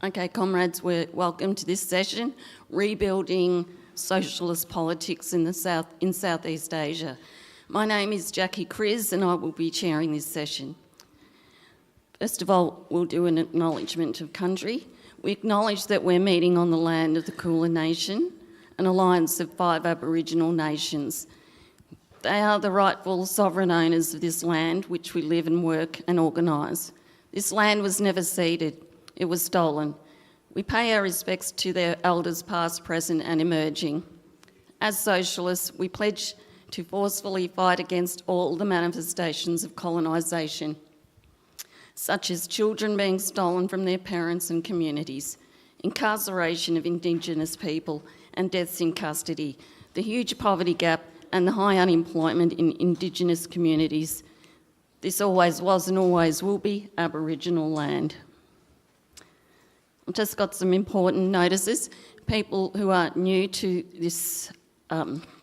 Okay, comrades, we're welcome to this session, Rebuilding Socialist Politics in Southeast Asia. My name is Jackie Criz and I will be chairing this session. First of all, we'll do an acknowledgement of country. We acknowledge that we're meeting on the land of the Kulin Nation, an alliance of 5 Aboriginal nations. They are the rightful sovereign owners of this land, which we live and work and organise. This land was never ceded. It was stolen. We pay our respects to their elders past, present and emerging. As socialists, we pledge to forcefully fight against all the manifestations of colonisation, such as children being stolen from their parents and communities, incarceration of Indigenous people and deaths in custody, the huge poverty gap and the high unemployment in Indigenous communities. This always was and always will be Aboriginal land. I've just got some important notices. People who are new to this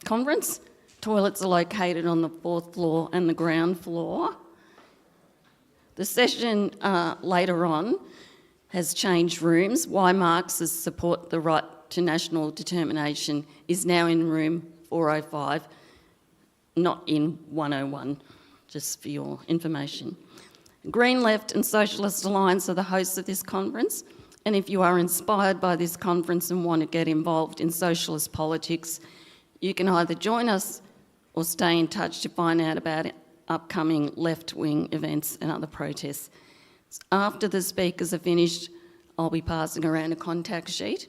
conference, toilets are located on the 4th floor and the ground floor. The session later on has changed rooms. Why Marxists support the right to national determination is now in room 405, not in 101, just for your information. Green Left and Socialist Alliance are the hosts of this conference. And if you are inspired by this conference and want to get involved in socialist politics, you can either join us or stay in touch to find out about upcoming left-wing events and other protests. After the speakers are finished, I'll be passing around a contact sheet.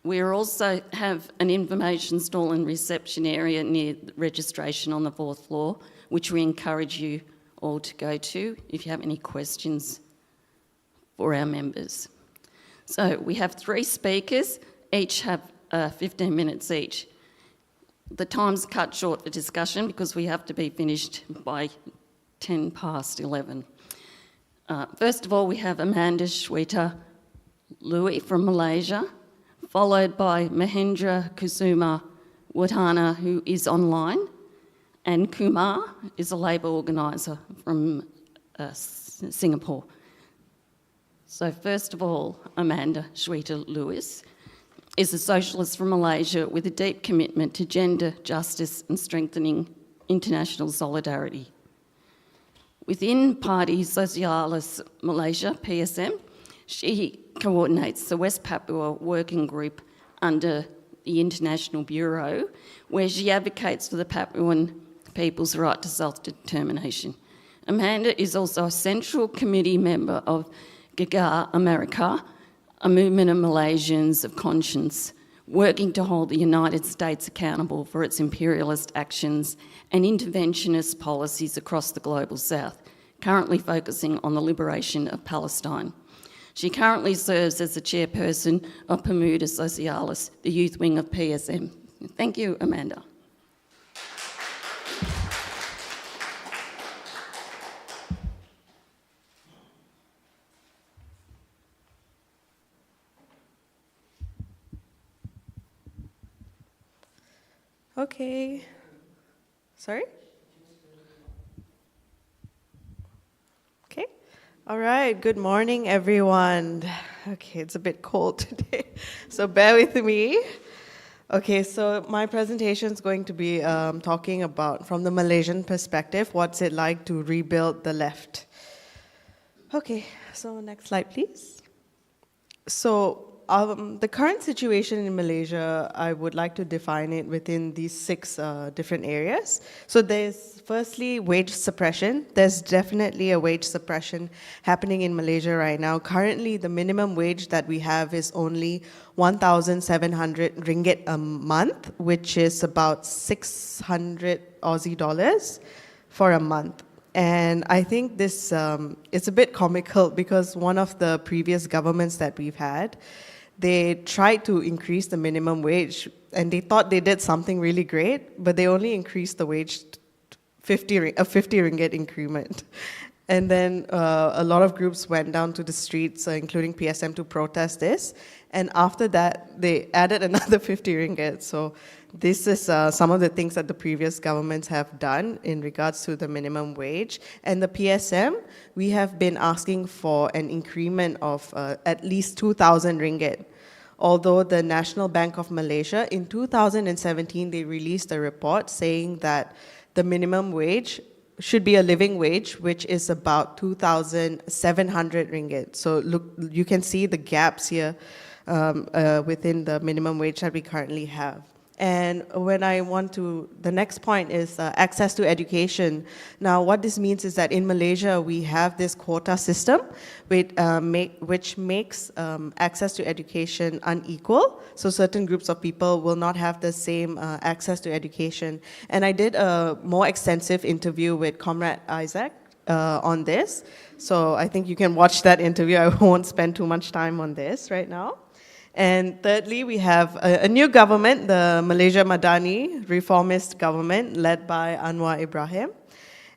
We also have an information stall and reception area near registration on the 4th floor, which we encourage you all to go to if you have any questions for our members. So we have 3 speakers, each have 15 minutes each. The time's cut short for discussion because we have to be finished by 10 past 11. First of all, we have Amanda Shweeta Louis from Malaysia, followed by Mahendra Kusuma Wardhana, who is online, and Kumar is a labour organiser from Singapore. So first of all, Amanda Shweeta Louis is a socialist from Malaysia with a deep commitment to gender justice and strengthening international solidarity. Within Parti Sosialis Malaysia, PSM, she coordinates the West Papua Working Group under the International Bureau, where she advocates for the Papuan people's right to self-determination. Amanda is also a central committee member of Gagar America, a movement of Malaysians of conscience working to hold the United States accountable for its imperialist actions and interventionist policies across the global south, currently focusing on the liberation of Palestine. She currently serves as the chairperson of Parti Sosialis, the youth wing of PSM. Thank you, Amanda. Okay. Sorry? Okay. All right. Good morning, everyone. Okay, it's a bit cold today, so bear with me. Okay, so my presentation is going to be talking about, from the Malaysian perspective, what's it like to rebuild the left. Okay, so next slide, please. So the current situation in Malaysia, I would like to define it within these 6 different areas. So there's firstly wage suppression. There's definitely a wage suppression happening in Malaysia right now. Currently, the minimum wage that we have is only 1,700 ringgit a month, which is about 600 Aussie dollars for a month. And I think this it's a bit comical because one of the previous governments that we've had, they tried to increase the minimum wage and they thought they did something really great, but they only increased the wage a 50 ringgit increment. And then a lot of groups went down to the streets, including PSM, to protest this. And after that, they added another 50 ringgit. So this is some of the things that the previous governments have done in regards to the minimum wage. And the PSM, we have been asking for an increment of at least 2,000 ringgit. Although the National Bank of Malaysia, in 2017, they released a report saying that the minimum wage should be a living wage, which is about 2,700 ringgit. So look, you can see the gaps here within the minimum wage that we currently have. And when I want to, the next point is access to education. Now, what this means is that in Malaysia, we have this quota system which makes access to education unequal. So certain groups of people will not have the same access to education. And I did a more extensive interview with Comrade Isaac on this. So I think you can watch that interview. I won't spend too much time on this right now. And thirdly, we have a new government, the Malaysia Madani reformist government led by Anwar Ibrahim.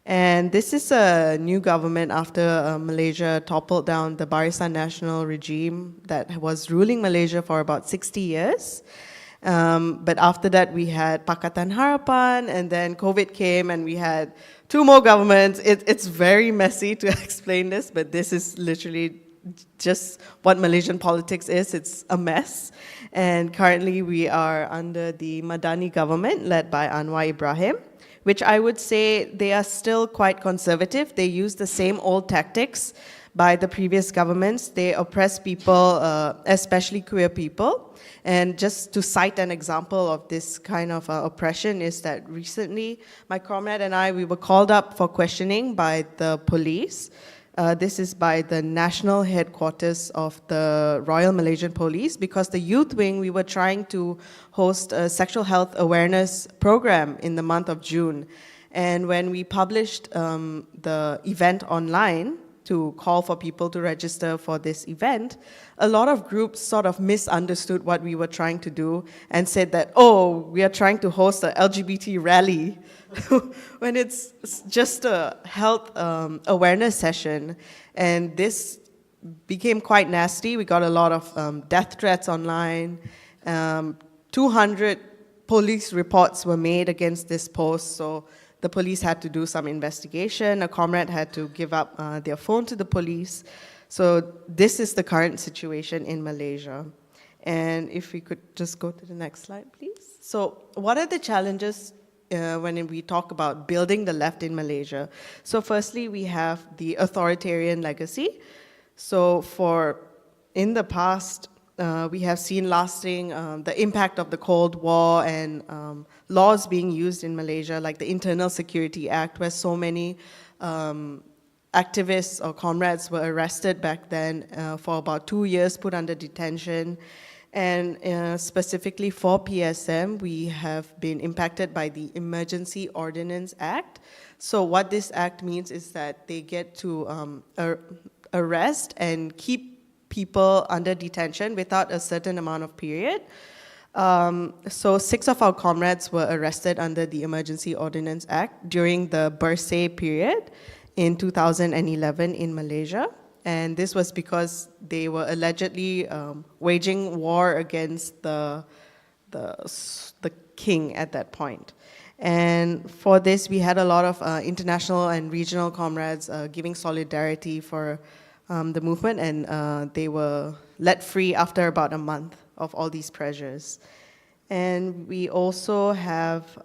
And this is a new government after Malaysia toppled down the Barisan Nasional regime that was ruling Malaysia for about 60 years. But after that, we had Pakatan Harapan, and then COVID came, and we had two more governments. It's very messy to explain this, but this is literally just what Malaysian politics is. It's a mess. And currently we are under the Madani government led by Anwar Ibrahim, which I would say they are still quite conservative. They use the same old tactics by the previous governments. They oppress people, especially queer people. And just to cite an example of this kind of oppression is that recently my comrade and I, we were called up for questioning by the police. This is by the national headquarters of the Royal Malaysian Police, because the youth wing, we were trying to host a sexual health awareness program in the month of June. And when we published the event online to call for people to register for this event, a lot of groups sort of misunderstood what we were trying to do and said that, oh, we are trying to host a LGBT rally, when it's just a health awareness session. And this became quite nasty. We got a lot of death threats online. 200 police reports were made against this post, so the police had to do some investigation. A comrade had to give up their phone to the police. So this is the current situation in Malaysia. And if we could just go to the next slide, please. So what are the challenges when we talk about building the left in Malaysia? So firstly, we have the authoritarian legacy. So in the past, we have seen lasting the impact of the Cold War and laws being used in Malaysia, like the Internal Security Act, where so many activists or comrades were arrested back then for about 2 years, put under detention. And specifically for PSM, we have been impacted by the Emergency Ordinance Act. So what this act means is that they get to arrest and keep people under detention without a certain amount of period. So 6 of our comrades were arrested under the Emergency Ordinance Act during the Bersih period in 2011 in Malaysia. And this was because they were allegedly waging war against the king at that point. And for this, we had a lot of international and regional comrades giving solidarity for the movement, and they were let free after about a month of all these pressures. And we also have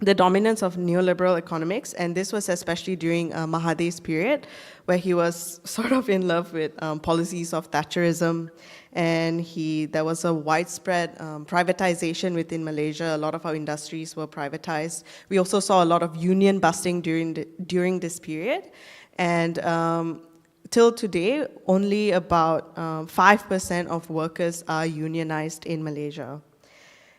the dominance of neoliberal economics, and this was especially during Mahathir's period, where he was sort of in love with policies of Thatcherism, and there was a widespread privatization within Malaysia. A lot of our industries were privatized. We also saw a lot of union busting during this period, and till today, only about 5% of workers are unionized in Malaysia.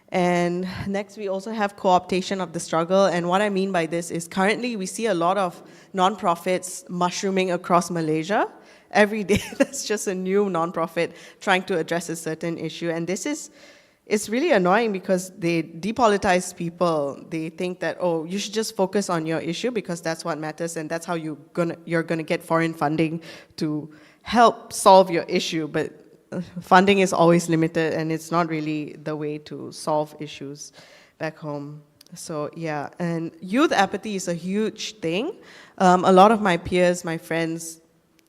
And next, we also have co-optation of the struggle. And what I mean by this is currently we see a lot of non-profits mushrooming across Malaysia. Every day, there's just a new non-profit trying to address a certain issue. And this is it's really annoying because they depolitize people. They think that, oh, you should just focus on your issue because that's what matters and that's how you're gonna get foreign funding to help solve your issue. But funding is always limited and it's not really the way to solve issues back home. So yeah, and youth apathy is a huge thing. A lot of my peers, my friends,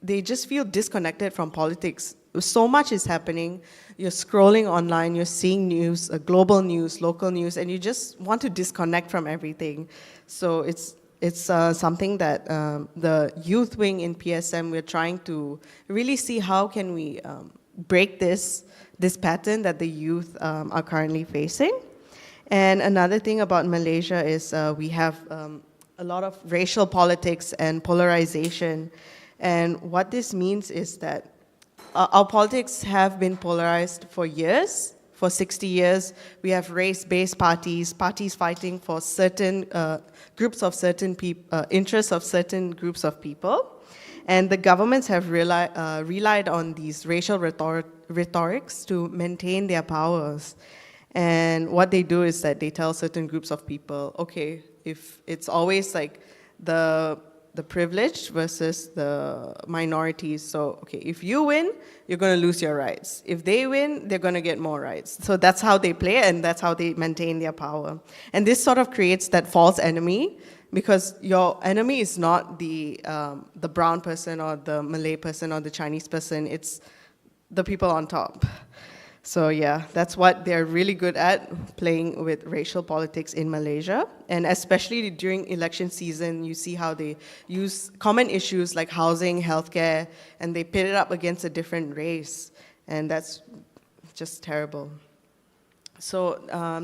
they just feel disconnected from politics. So much is happening. You're scrolling online, you're seeing news, global news, local news, and you just want to disconnect from everything. So it's something that the youth wing in PSM, we're trying to really see how can we break this pattern that the youth are currently facing. And another thing about Malaysia is we have a lot of racial politics and polarization. And what this means is that our politics have been polarized for years. For 60 years, we have race-based parties fighting for certain groups of certain people, interests of certain groups of people. And the governments have relied on these racial rhetorics to maintain their powers. And what they do is that they tell certain groups of people, okay, if it's always like the privileged versus the minorities. So, okay, if you win, you're going to lose your rights. If they win, they're going to get more rights. So that's how they play and that's how they maintain their power. And this sort of creates that false enemy because your enemy is not the brown person or the Malay person or the Chinese person, it's the people on top. So yeah, that's what they're really good at, playing with racial politics in Malaysia. And especially during election season, you see how they use common issues like housing, healthcare, and they pit it up against a different race. And that's just terrible. So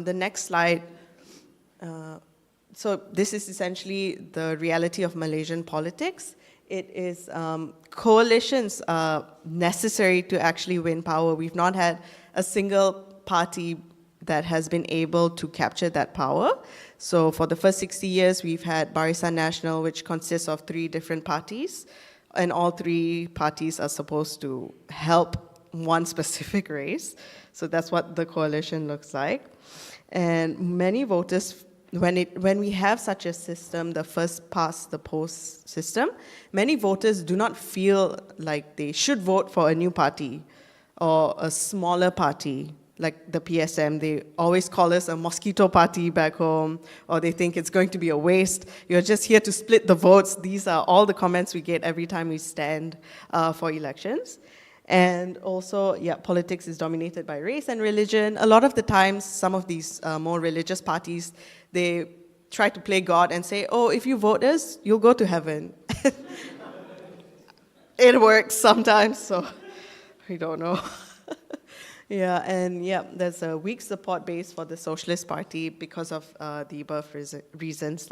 the next slide. So this is essentially the reality of Malaysian politics. It is coalitions are necessary to actually win power. We've not had a single party that has been able to capture that power. So for the first 60 years, we've had Barisan Nasional, which consists of 3 different parties, and all 3 parties are supposed to help one specific race. So that's what the coalition looks like. And many voters, when we have such a system, the first past the post system, many voters do not feel like they should vote for a new party or a smaller party like the PSM. They always call us a mosquito party back home, or they think it's going to be a waste. You're just here to split the votes. These are all the comments we get every time we stand for elections. And also, yeah, politics is dominated by race and religion. A lot of the times, some of these more religious parties, they try to play God and say, oh, if you vote us, you'll go to heaven. It works sometimes, so we don't know. Yeah, and yeah, there's a weak support base for the Socialist Party because of the above reasons.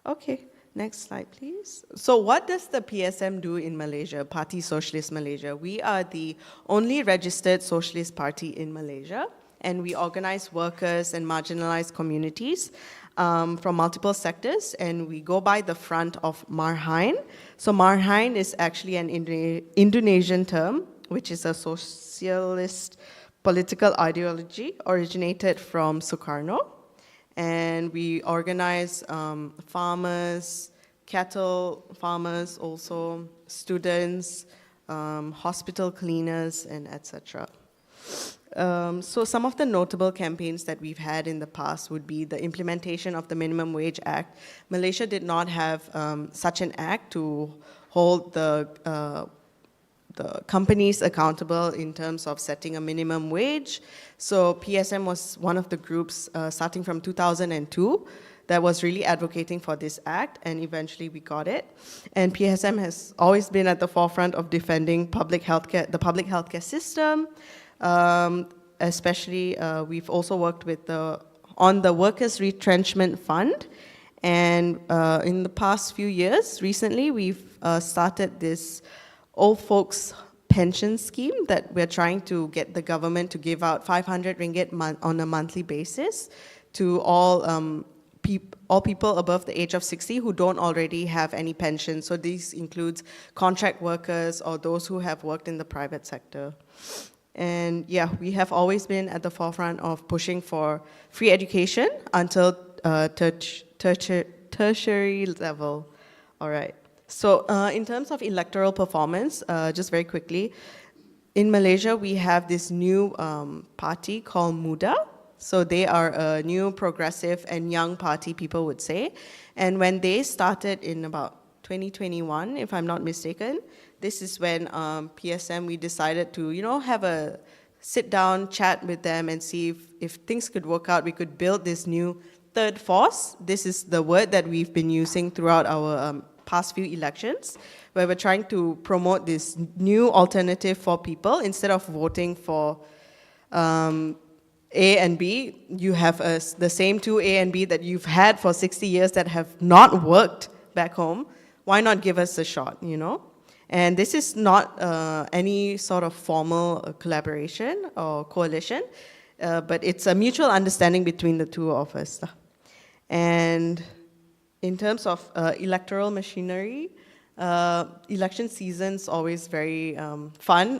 Okay, next slide, please. So what does the PSM do in Malaysia, Parti Sosialis Malaysia? We are the only registered socialist party in Malaysia, and we organize workers and marginalized communities from multiple sectors, and we go by the front of Marhain. So Marhain is actually an Indonesian term, which is a socialist political ideology originated from Sukarno. And we organize farmers, cattle farmers, also students, hospital cleaners, and etc. So some of the notable campaigns that we've had in the past would be the implementation of the Minimum Wage Act. Malaysia did not have such an act to hold the companies accountable in terms of setting a minimum wage. So PSM was one of the groups starting from 2002 that was really advocating for this act, and eventually we got it. And PSM has always been at the forefront of defending the public healthcare system. Especially, we've also worked with on the Workers' Retrenchment Fund. And in the past few years, recently, we've started this old folks pension scheme that we're trying to get the government to give out 500 ringgit on a monthly basis to all people above the age of 60 who don't already have any pension. So this includes contract workers or those who have worked in the private sector. And yeah, we have always been at the forefront of pushing for free education until tertiary level. All right. So in terms of electoral performance, just very quickly, in Malaysia, we have this new party called MUDA. So they are a new progressive and young party, people would say. And when they started in about 2021, if I'm not mistaken, this is when PSM, we decided to, have a sit-down chat with them and see if things could work out. We could build this new third force. This is the word that we've been using throughout our past few elections, where we're trying to promote this new alternative for people. Instead of voting for A and B, you have the same two A and B that you've had for 60 years that have not worked back home. Why not give us a shot, And this is not any sort of formal collaboration or coalition, but it's a mutual understanding between the two of us. And in terms of electoral machinery, election season's always very fun.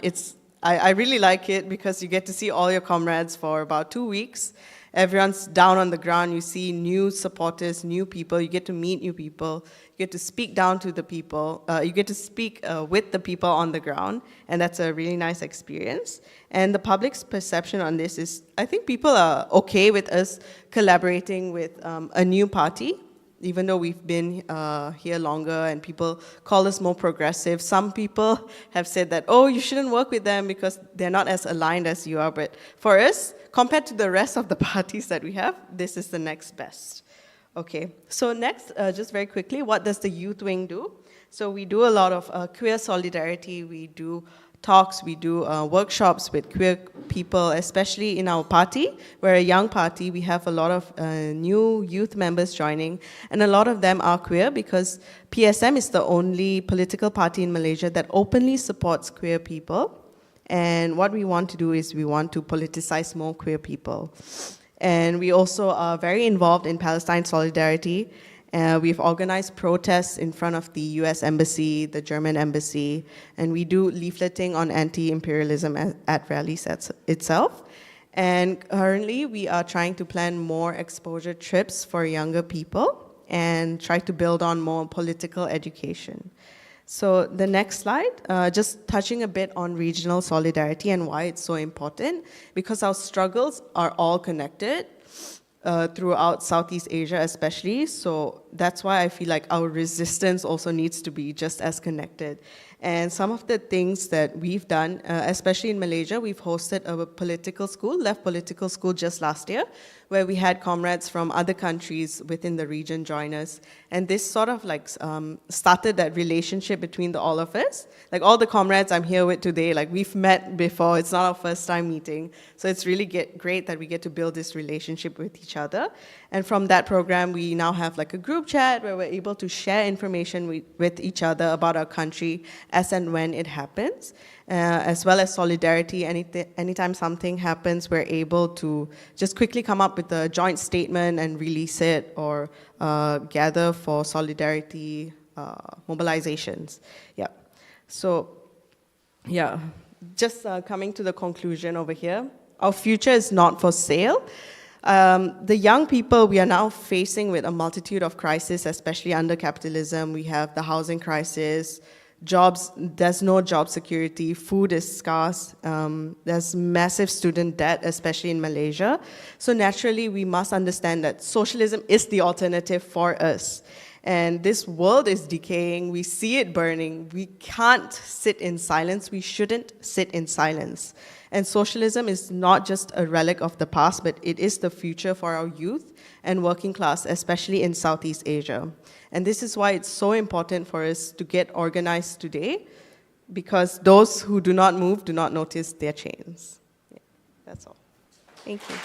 I really like it because you get to see all your comrades for about 2 weeks. Everyone's down on the ground. You see new supporters, new people. You get to meet new people. You get to speak down to the people. You get to speak with the people on the ground, and that's a really nice experience. And the public's perception on this is, I think people are okay with us collaborating with a new party, even though we've been here longer and people call us more progressive. Some people have said that, oh, you shouldn't work with them because they're not as aligned as you are. But for us, compared to the rest of the parties that we have, this is the next best. Okay, so next, just very quickly, what does the youth wing do? So we do a lot of queer solidarity. We do talks, we do workshops with queer people, especially in our party. We're a young party. We have a lot of new youth members joining, and a lot of them are queer because PSM is the only political party in Malaysia that openly supports queer people. And what we want to do is we want to politicize more queer people. And we also are very involved in Palestine solidarity. We've organized protests in front of the US Embassy, the German Embassy, and we do leafleting on anti-imperialism at rallies itself. And currently, we are trying to plan more exposure trips for younger people and try to build on more political education. So the next slide, just touching a bit on regional solidarity and why it's so important, because our struggles are all connected. Throughout Southeast Asia especially, so that's why I feel like our resistance also needs to be just as connected. And some of the things that we've done, especially in Malaysia, we've hosted a political school, left political school just last year, where we had comrades from other countries within the region join us. And this sort of like started that relationship between all of us. Like all the comrades I'm here with today, like we've met before, it's not our first time meeting. So it's really great that we get to build this relationship with each other. And from that program, we now have like a group chat where we're able to share information with each other about our country as and when it happens, as well as solidarity. Anytime something happens, we're able to just quickly come up with a joint statement and release it, or gather for solidarity mobilizations. Yeah. So, yeah, just coming to the conclusion over here, our future is not for sale. The young people we are now facing with a multitude of crises, especially under capitalism. We have the housing crisis, jobs, there's no job security, food is scarce, there's massive student debt, especially in Malaysia. So naturally, we must understand that socialism is the alternative for us. And this world is decaying, we see it burning, we can't sit in silence, we shouldn't sit in silence. And socialism is not just a relic of the past, but it is the future for our youth and working class, especially in Southeast Asia. And this is why it's so important for us to get organized today, because those who do not move do not notice their chains. Yeah, that's all. Thank you.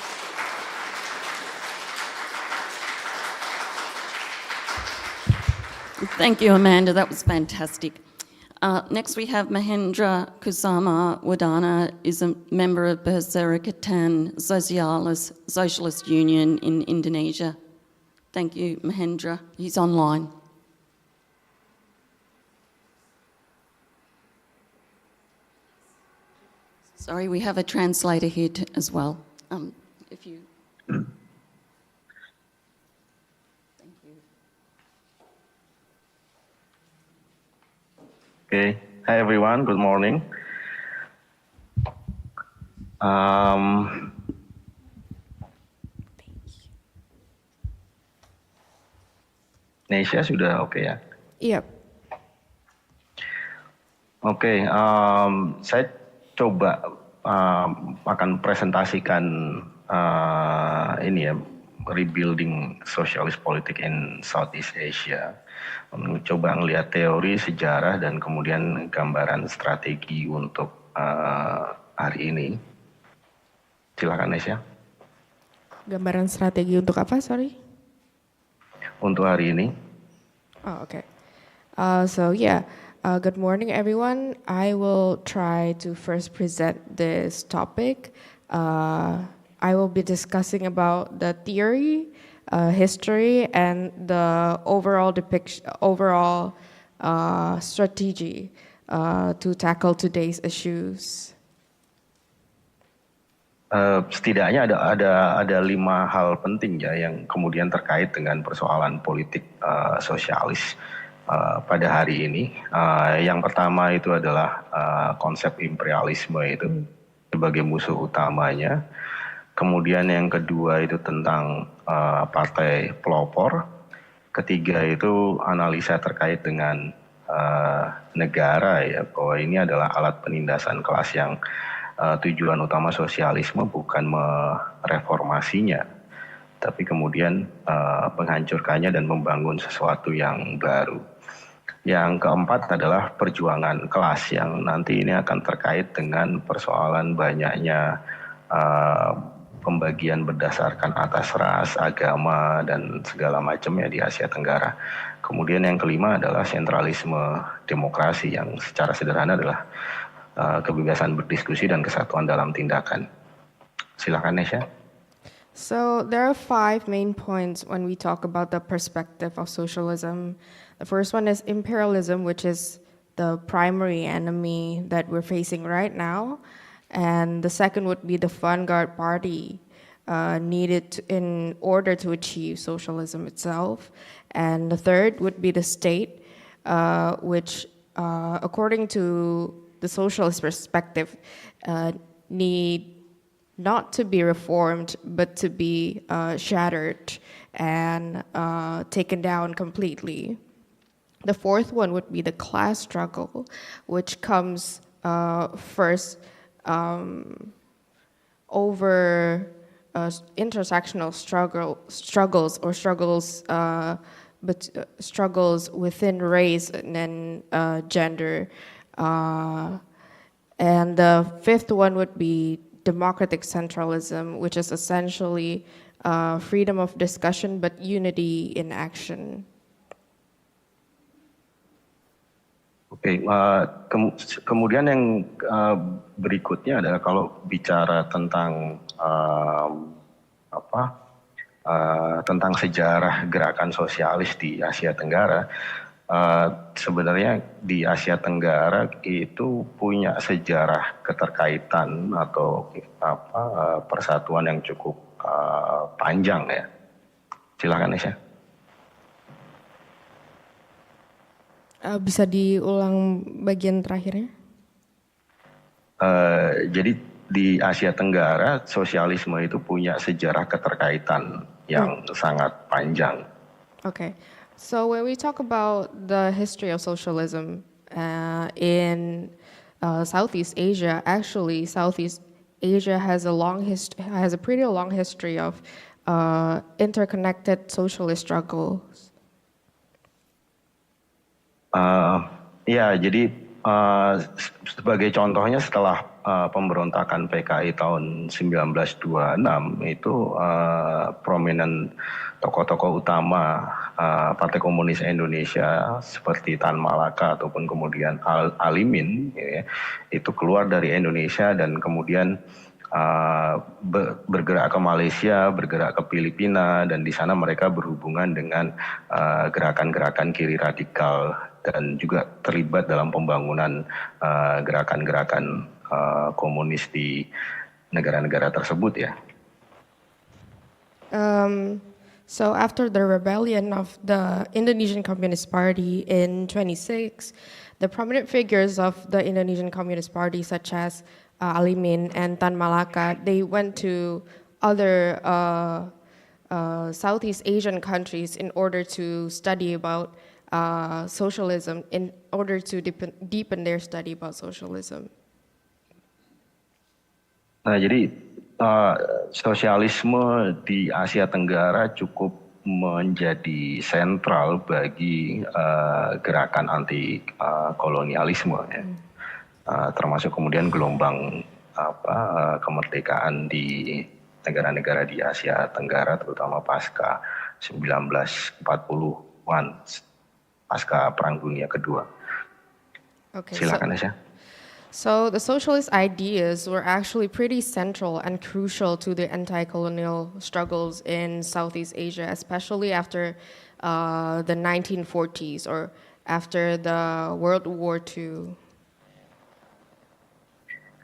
Thank you, Amanda. That was fantastic. Next, we have Mahendra Kusuma Wardhana, is a member of Perserikatan Sosialis Socialist Union in Indonesia. Thank you, Mahendra. He's online. Sorry, we have a translator here as well. If you... Thank you. Okay. Hi everyone. Good morning. Indonesia sudah oke ya? Yep. Oke, saya coba akan presentasikan ini ya, rebuilding socialist politics in Southeast Asia. Coba ngelihat teori, sejarah, dan kemudian gambaran strategi untuk hari ini. Silakan Nesya. Gambaran strategi untuk apa, sorry? Untuk hari ini. Oh, okay. Good morning, everyone. I will try to first present this topic. I will be discussing about the theory, history, and the overall strategy to tackle today's issues. Setidaknya ada 5 hal penting ya yang kemudian terkait dengan persoalan politik sosialis pada hari ini. Yang pertama itu adalah konsep imperialisme itu sebagai musuh utamanya. Kemudian yang kedua itu tentang partai pelopor. Ketiga itu analisa terkait dengan negara ya, bahwa ini adalah alat penindasan kelas yang tujuan utama sosialisme bukan mereformasinya, tapi kemudian menghancurkannya dan membangun sesuatu yang baru. Yang keempat adalah perjuangan kelas yang nanti ini akan terkait dengan persoalan banyaknya pembagian berdasarkan atas ras, agama, dan segala macamnya di Asia Tenggara. Kemudian yang kelima adalah sentralisme demokrasi yang secara sederhana adalah kebebasan berdiskusi dan kesatuan dalam tindakan. Silakan Nesya. So there are 5 main points when we talk about the perspective of socialism. The first one is imperialism, which is the primary enemy that we're facing right now. And the second would be the vanguard party needed in order to achieve socialism itself. And the third would be the state, which according to the socialist perspective, need not to be reformed, but to be shattered and taken down completely. The fourth one would be the class struggle, which comes first over intersectional struggles within race and then gender. And the fifth one would be democratic centralism, which is essentially freedom of discussion but unity in action. Oke, kemudian yang berikutnya adalah kalau bicara tentang tentang sejarah gerakan sosialis di Asia Tenggara. Sebenarnya di Asia Tenggara itu punya sejarah keterkaitan atau persatuan yang cukup panjang ya. Silakan Nesya. Bisa diulang bagian terakhirnya? Jadi di Asia Tenggara sosialisme itu punya sejarah keterkaitan yang sangat panjang. Okay. So when we talk about the history of socialism in Southeast Asia, actually Southeast Asia has a pretty long history of interconnected socialist struggles. Ya, jadi sebagai contohnya setelah pemberontakan PKI tahun 1926 itu prominent tokoh-tokoh utama Partai Komunis Indonesia seperti Tan Malaka ataupun kemudian Alimin ya, itu keluar dari Indonesia dan kemudian bergerak ke Malaysia, bergerak ke Filipina, dan di sana mereka berhubungan dengan gerakan-gerakan kiri radikal dan juga terlibat dalam pembangunan gerakan-gerakan komunis di negara-negara tersebut ya. So after the rebellion of the Indonesian Communist Party in 26, the prominent figures of the Indonesian Communist Party, such as Alimin and Tan Malaka, they went to other Southeast Asian countries in order to study about socialism, in order to deepen their study about socialism. Nah, jadi sosialisme di Asia Tenggara cukup menjadi sentral bagi gerakan anti kolonialisme, ya. Termasuk kemudian gelombang kemerdekaan di negara-negara di Asia Tenggara, terutama pasca 1940-an, pasca Perang Dunia Kedua. Okay, Silakan Asya. So the socialist ideas were actually pretty central and crucial to the anti-colonial struggles in Southeast Asia, especially after the 1940s or after the World War II.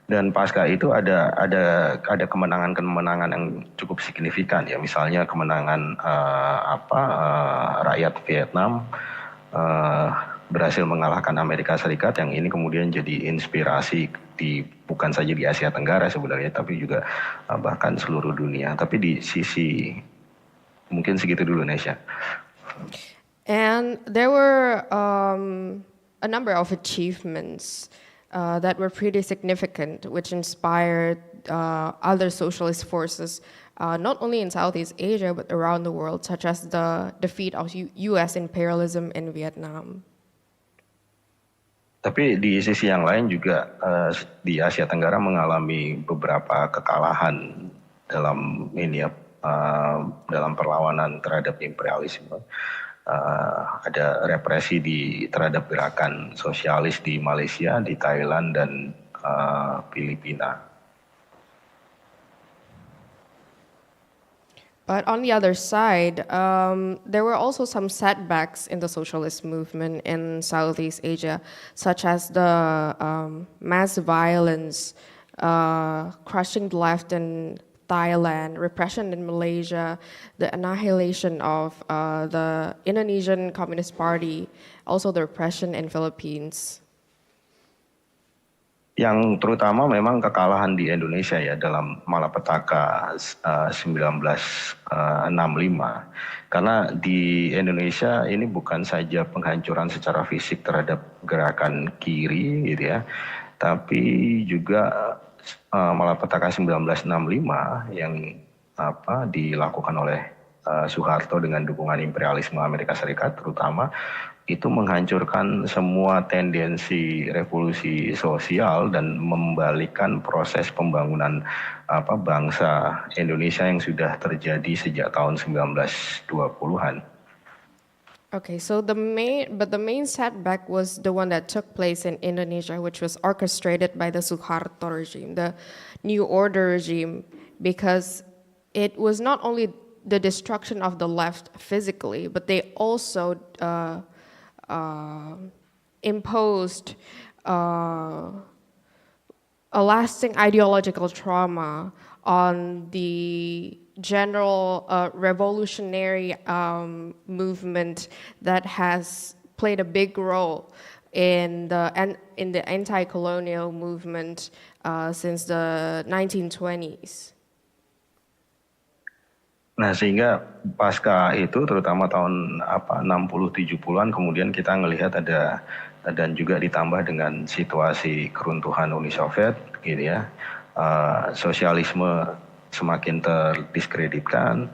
Dan pasca itu ada kemenangan-kemenangan yang cukup signifikan ya, misalnya kemenangan rakyat Vietnam berhasil mengalahkan Amerika Serikat, yang ini kemudian jadi inspirasi bukan saja di Asia Tenggara sebenarnya, tapi juga bahkan seluruh dunia. Tapi di sisi mungkin segitu dulu, Nesya. And there were a number of achievements that were pretty significant, which inspired other socialist forces, not only in Southeast Asia but around the world, such as the defeat of U.S. imperialism in Vietnam. Tapi di sisi yang lain juga di Asia Tenggara mengalami beberapa kekalahan dalam dalam perlawanan terhadap imperialisme. Ada represi terhadap gerakan sosialis di Malaysia, di Thailand dan Filipina. But on the other side, there were also some setbacks in the socialist movement in Southeast Asia, such as the mass violence, crushing the left in Thailand, repression in Malaysia, the annihilation of the Indonesian Communist Party, also the repression in Philippines. Yang terutama memang kekalahan di Indonesia ya dalam malapetaka 1965, karena di Indonesia ini bukan saja penghancuran secara fisik terhadap gerakan kiri gitu ya, tapi juga malapetaka 1965 yang dilakukan oleh Soeharto dengan dukungan imperialisme Amerika Serikat terutama, itu menghancurkan semua tendensi revolusi sosial dan membalikkan proses pembangunan bangsa Indonesia yang sudah terjadi sejak tahun 1920-an. Okay, so the main setback was the one that took place in Indonesia, which was orchestrated by the Suharto regime, the New Order regime, because it was not only the destruction of the left physically, but they also imposed a lasting ideological trauma on the general revolutionary movement that has played a big role in the anti-colonial movement since the 1920s. Nah, sehingga pasca itu terutama tahun 60-70-an kemudian kita ngelihat ada dan juga ditambah dengan situasi keruntuhan Uni Soviet gitu ya. Sosialisme semakin terdiskreditkan.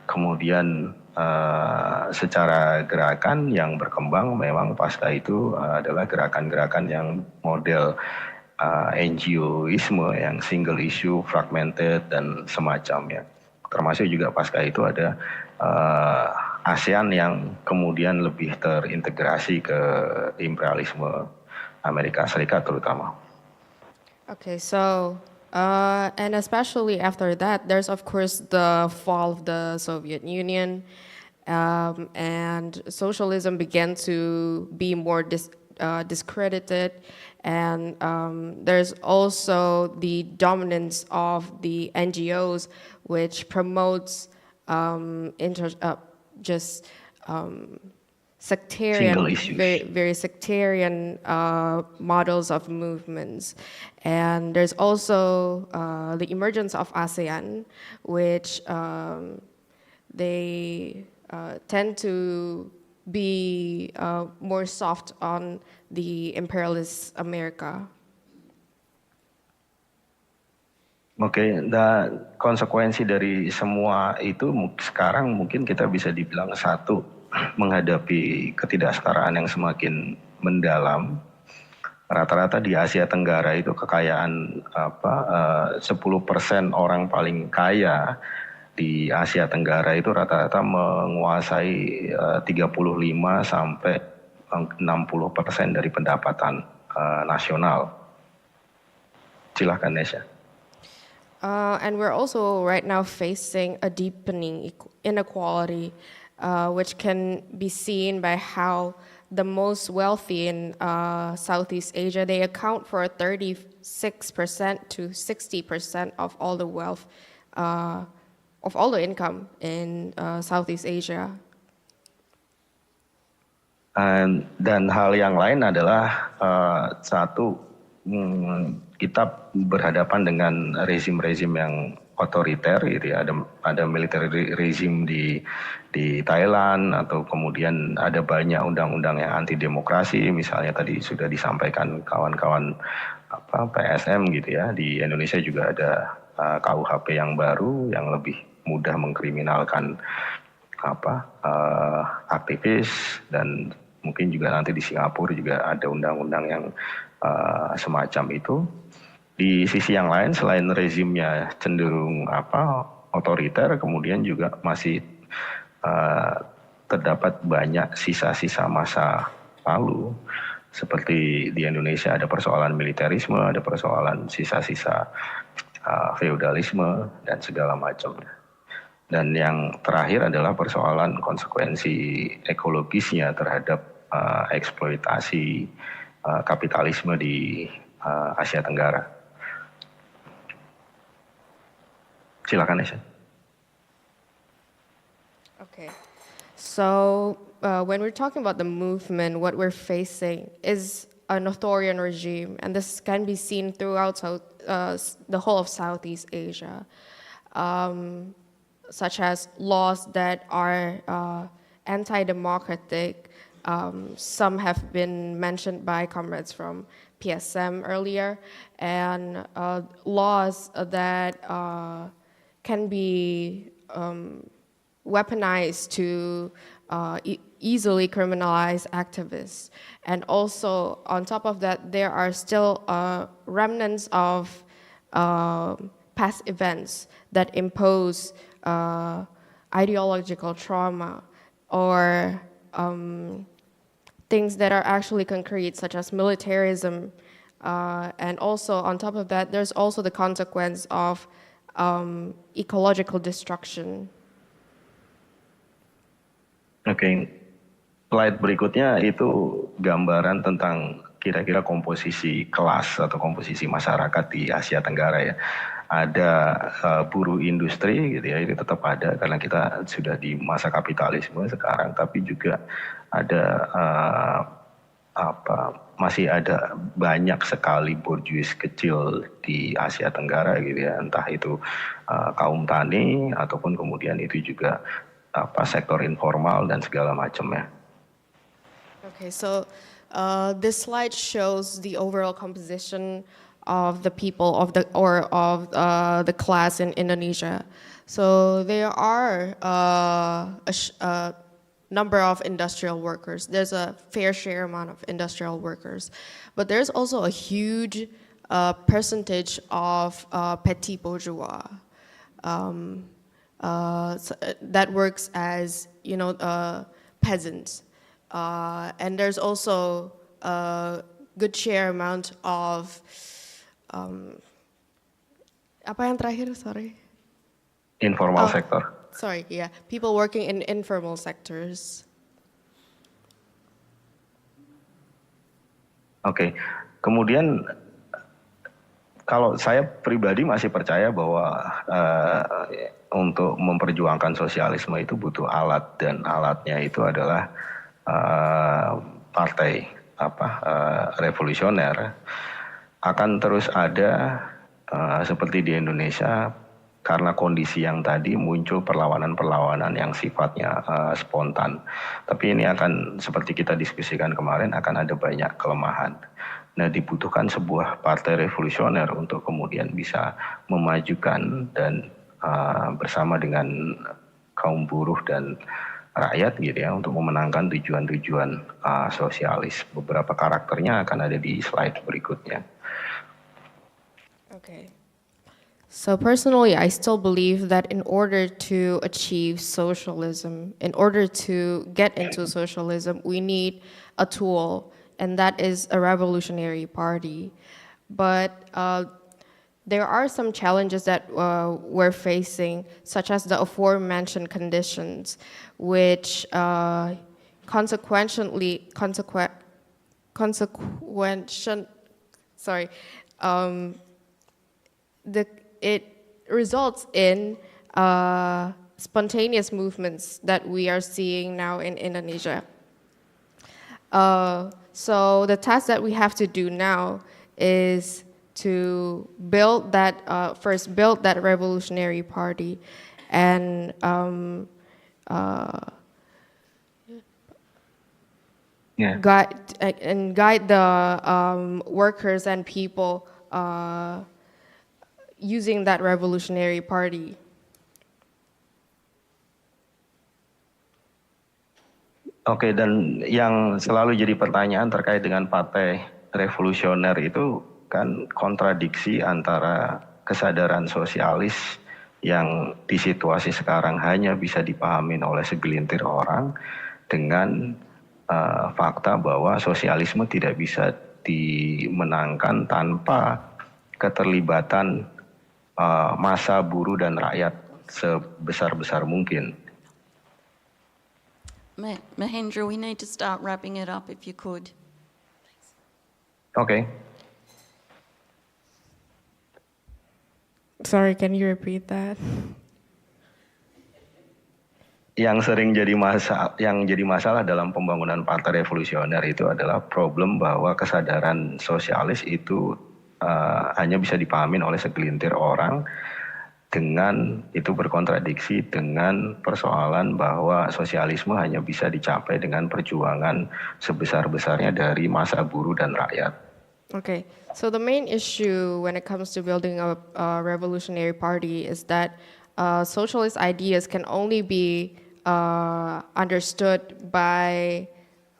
Kemudian secara gerakan yang berkembang memang pasca itu adalah gerakan-gerakan yang model NGOisme yang single issue, fragmented dan semacamnya. Termasuk juga pasca itu ada ASEAN yang kemudian lebih terintegrasi ke imperialisme Amerika Serikat terutama. Okay, so and especially after that, there's of course the fall of the Soviet Union, and socialism began to be more discredited, And there's also the dominance of the NGOs, which promotes sectarian, Single issues. very sectarian models of movements. And there's also the emergence of ASEAN, which they tend to be more soft on the imperialist America. Oke, dan konsekuensi dari semua itu sekarang mungkin kita bisa dibilang satu, menghadapi ketidaksetaraan yang semakin mendalam. Rata-rata di Asia Tenggara itu kekayaan 10% orang paling kaya di Asia Tenggara itu rata-rata menguasai 35 sampai 60% dari pendapatan nasional. Silahkan Nesya. And we're also right now facing a deepening inequality, which can be seen by how the most wealthy in Southeast Asia, they account for 36% to 60% of all the wealth, of all the income in Southeast Asia. Dan hal yang lain adalah satu, kita berhadapan dengan rezim-rezim yang otoriter, gitu ya. Ada military regime di Thailand, atau kemudian ada banyak undang-undang yang anti demokrasi, misalnya tadi sudah disampaikan kawan-kawan PSM gitu ya. Di Indonesia juga ada KUHP yang baru yang lebih mudah mengkriminalkan aktivis, dan mungkin juga nanti di Singapura juga ada undang-undang yang semacam itu. Di sisi yang lain, selain rezimnya cenderung otoriter, kemudian juga masih terdapat banyak sisa-sisa masa lalu. Seperti di Indonesia ada persoalan militerisme, ada persoalan sisa-sisa feudalisme dan segala macam. Dan yang terakhir adalah persoalan konsekuensi ekologisnya terhadap eksploitasi kapitalisme di Asia Tenggara. Silakan Nesya. Okay, so when we're talking about the movement, what we're facing is an authoritarian regime, and this can be seen throughout the whole of Southeast Asia, such as laws that are anti-democratic. Some have been mentioned by comrades from PSM earlier, and laws that can be weaponized to easily criminalize activists. And also, on top of that, there are still remnants of past events that impose ideological trauma, or things that are actually concrete, such as militarism. And also, on top of that, there's also the consequence of ecological destruction. Oke, slide berikutnya itu gambaran tentang kira-kira komposisi kelas atau komposisi masyarakat di Asia Tenggara ya. Ada buruh industri gitu ya, itu tetap ada karena kita sudah di masa kapitalisme sekarang, tapi juga ada masih ada banyak sekali borjuis kecil di Asia Tenggara gitu ya, entah itu kaum tani ataupun kemudian itu juga sektor informal dan segala macamnya. Okay, so this slide shows the overall composition of the people of the class in Indonesia. So there are a number of industrial workers. There's a fair share amount of industrial workers, but there's also a huge percentage of petit bourgeois that works as peasants, and there's also a good share amount of apa yang terakhir? Sorry. Informal sector. Sorry, yeah, people working in informal sectors. Oke, Kemudian kalau saya pribadi masih percaya bahwa untuk memperjuangkan sosialisme itu butuh alat, dan alatnya itu adalah partai revolusioner. Akan terus ada seperti di Indonesia, karena kondisi yang tadi muncul perlawanan-perlawanan yang sifatnya spontan. Tapi ini akan, seperti kita diskusikan kemarin, akan ada banyak kelemahan. Nah, dibutuhkan sebuah partai revolusioner untuk kemudian bisa memajukan dan bersama dengan kaum buruh dan rakyat gitu ya, untuk memenangkan tujuan-tujuan sosialis. Beberapa karakternya akan ada di slide berikutnya. Okay. So personally, I still believe that in order to achieve socialism, in order to get into socialism, we need a tool, and that is a revolutionary party. But there are some challenges that we're facing, such as the aforementioned conditions, which it results in spontaneous movements that we are seeing now in Indonesia. So the task that we have to do now is to build that, first build that revolutionary party, and guide the workers and people using that revolutionary party. Oke, dan yang selalu jadi pertanyaan terkait dengan partai revolusioner itu kan kontradiksi antara kesadaran sosialis yang di situasi sekarang hanya bisa dipahami oleh segelintir orang dengan fakta bahwa sosialisme tidak bisa dimenangkan tanpa keterlibatan massa buruh dan rakyat sebesar-besar mungkin. Mahendra, we need to start wrapping it up if you could. Okay. Sorry, can you repeat that? Yang jadi masalah dalam pembangunan partai revolusioner itu adalah problem bahwa kesadaran sosialis itu hanya bisa dipahami oleh segelintir orang, dengan itu berkontradiksi dengan persoalan bahwa sosialisme hanya bisa dicapai dengan perjuangan sebesar-besarnya dari massa buruh dan rakyat. Okay, so the main issue when it comes to building a revolutionary party is that socialist ideas can only be understood by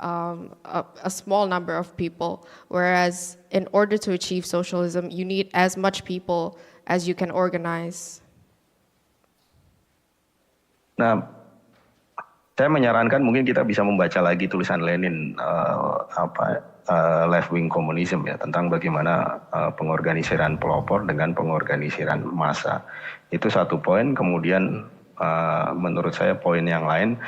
a small number of people, whereas in order to achieve socialism, you need as much people as you can organize. Nah, saya menyarankan mungkin kita bisa membaca lagi tulisan Lenin left wing communism ya, tentang bagaimana pengorganisiran pelopor dengan pengorganisiran massa. Itu satu poin. Kemudian menurut saya poin yang lain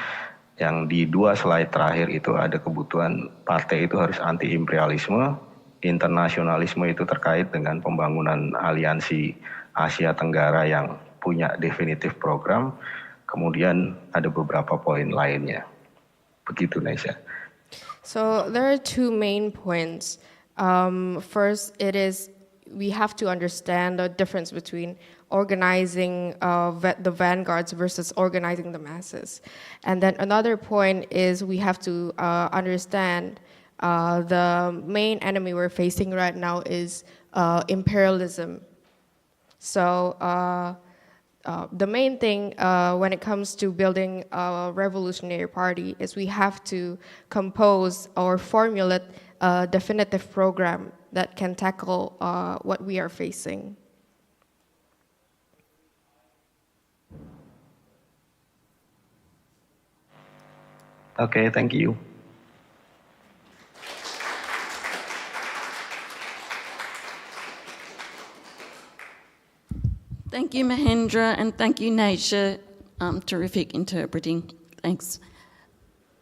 yang di 2 slide terakhir itu ada kebutuhan partai itu harus anti imperialisme, internasionalisme itu terkait dengan pembangunan aliansi Asia Tenggara yang punya definitif program. Kemudian ada beberapa poin lainnya. Begitu, Nesha. So there are 2 main points. First, it is we have to understand the difference between organizing the vanguards versus organizing the masses. And then another point is we have to understand the main enemy we're facing right now is imperialism. So the main thing when it comes to building a revolutionary party is we have to compose or formulate a definitive program that can tackle what we are facing. Okay, thank you. Thank you, Mahendra, and thank you, Nature. Terrific interpreting. Thanks.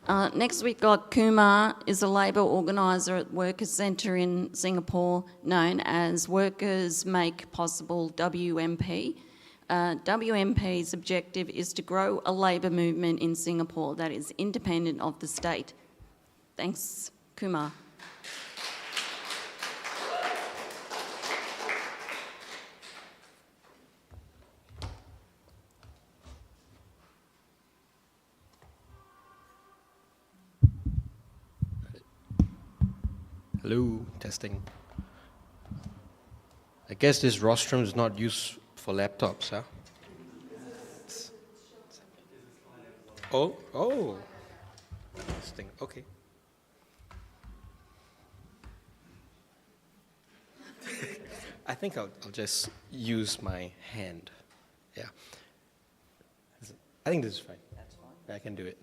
Next we've got Kumar, is a Labor organiser at Workers' Centre in Singapore known as Workers Make Possible WMP. WMP's objective is to grow a labour movement in Singapore that is independent of the state. Thanks, Kumar. Hello, testing. I guess this rostrum is not used for laptops, huh? Oh. Testing, okay. I think I'll just use my hand. Yeah. I think this is fine. That's fine. I can do it.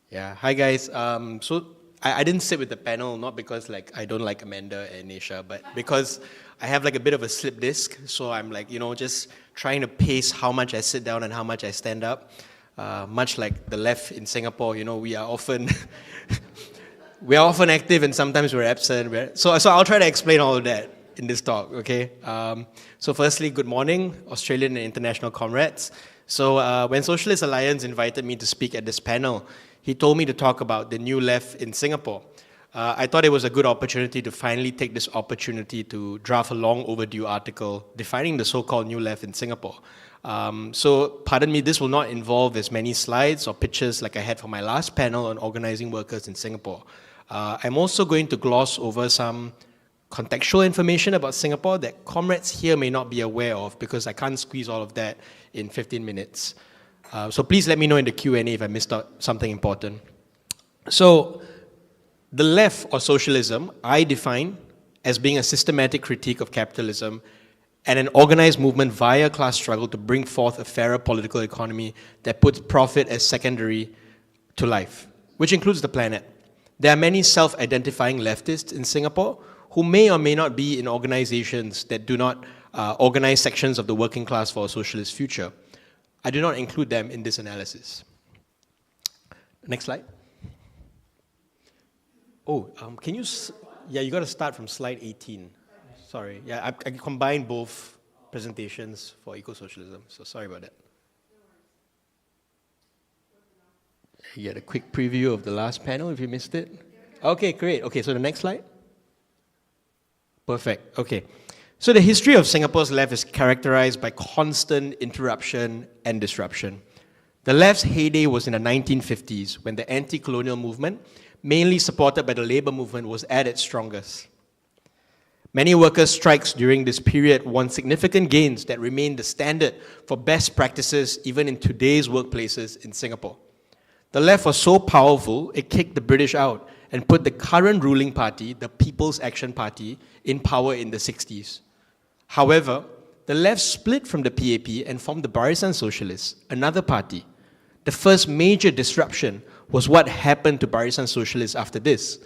Yeah. Hi guys. So I didn't sit with the panel not because I don't like Amanda and Nisha, but because I have a bit of a slip disc. So I'm just trying to pace how much I sit down and how much I stand up. Much like the left in Singapore, we are often active and sometimes we're absent. So I'll try to explain all of that in this talk, okay? So firstly, good morning, Australian and international comrades. So when Socialist Alliance invited me to speak at this panel, he told me to talk about the new left in Singapore. I thought it was a good opportunity to finally take this opportunity to draft a long overdue article defining the so-called new left in Singapore. So pardon me, this will not involve as many slides or pictures like I had for my last panel on organizing workers in Singapore. I'm also going to gloss over some contextual information about Singapore that comrades here may not be aware of because I can't squeeze all of that in 15 minutes. So please let me know in the Q&A if I missed out something important. So the left or socialism, I define as being a systematic critique of capitalism and an organized movement via class struggle to bring forth a fairer political economy that puts profit as secondary to life, which includes the planet. There are many self-identifying leftists in Singapore who may or may not be in organizations that do not organize sections of the working class for a socialist future. I do not include them in this analysis. Next slide. Oh, can you, you got to start from slide 18. Sorry, I combined both presentations for Ecosocialism, so sorry about that. You get a quick preview of the last panel if you missed it. Okay, great. Okay, so the next slide. Perfect, okay. So the history of Singapore's left is characterized by constant interruption and disruption. The left's heyday was in the 1950s when the anti-colonial movement, mainly supported by the labor movement, was at its strongest. Many workers' strikes during this period won significant gains that remain the standard for best practices even in today's workplaces in Singapore. The left was so powerful, it kicked the British out and put the current ruling party, the People's Action Party, in power in the 60s. However, the left split from the PAP and formed the Parti Sosialis, another party. The first major disruption was what happened to Parti Sosialis after this.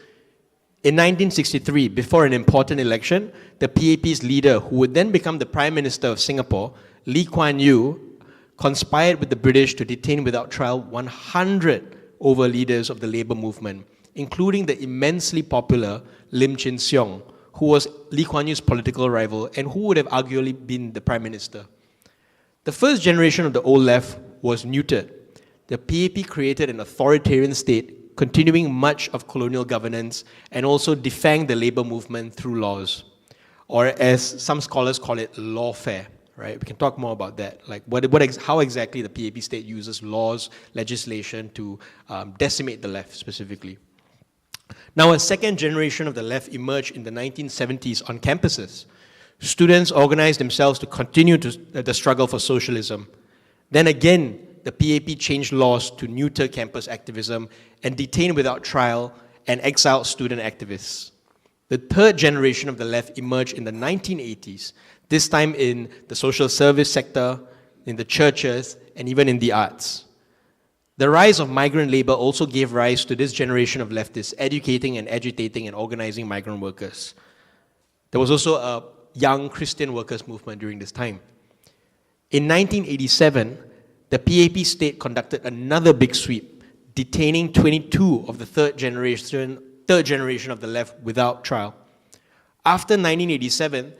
In 1963, before an important election, the PAP's leader, who would then become the Prime Minister of Singapore, Lee Kuan Yew, conspired with the British to detain without trial 100 over leaders of the labour movement, including the immensely popular Lim Chin Siong, who was Lee Kuan Yew's political rival and who would have arguably been the Prime Minister. The first generation of the old left was neutered. The PAP created an authoritarian state, continuing much of colonial governance and also defanged the labour movement through laws, or as some scholars call it, lawfare. Right? We can talk more about that, like how exactly the PAP state uses laws, legislation to decimate the left specifically. Now, a second generation of the left emerged in the 1970s on campuses. Students organized themselves to continue the struggle for socialism. Then again, the PAP changed laws to neuter campus activism and detain without trial and exile student activists. The third generation of the left emerged in the 1980s, this time in the social service sector, in the churches, and even in the arts. The rise of migrant labor also gave rise to this generation of leftists educating and agitating and organizing migrant workers. There was also a young Christian workers movement during this time. In 1987, the PAP state conducted another big sweep, detaining 22 of the third generation of the left without trial. After 1987,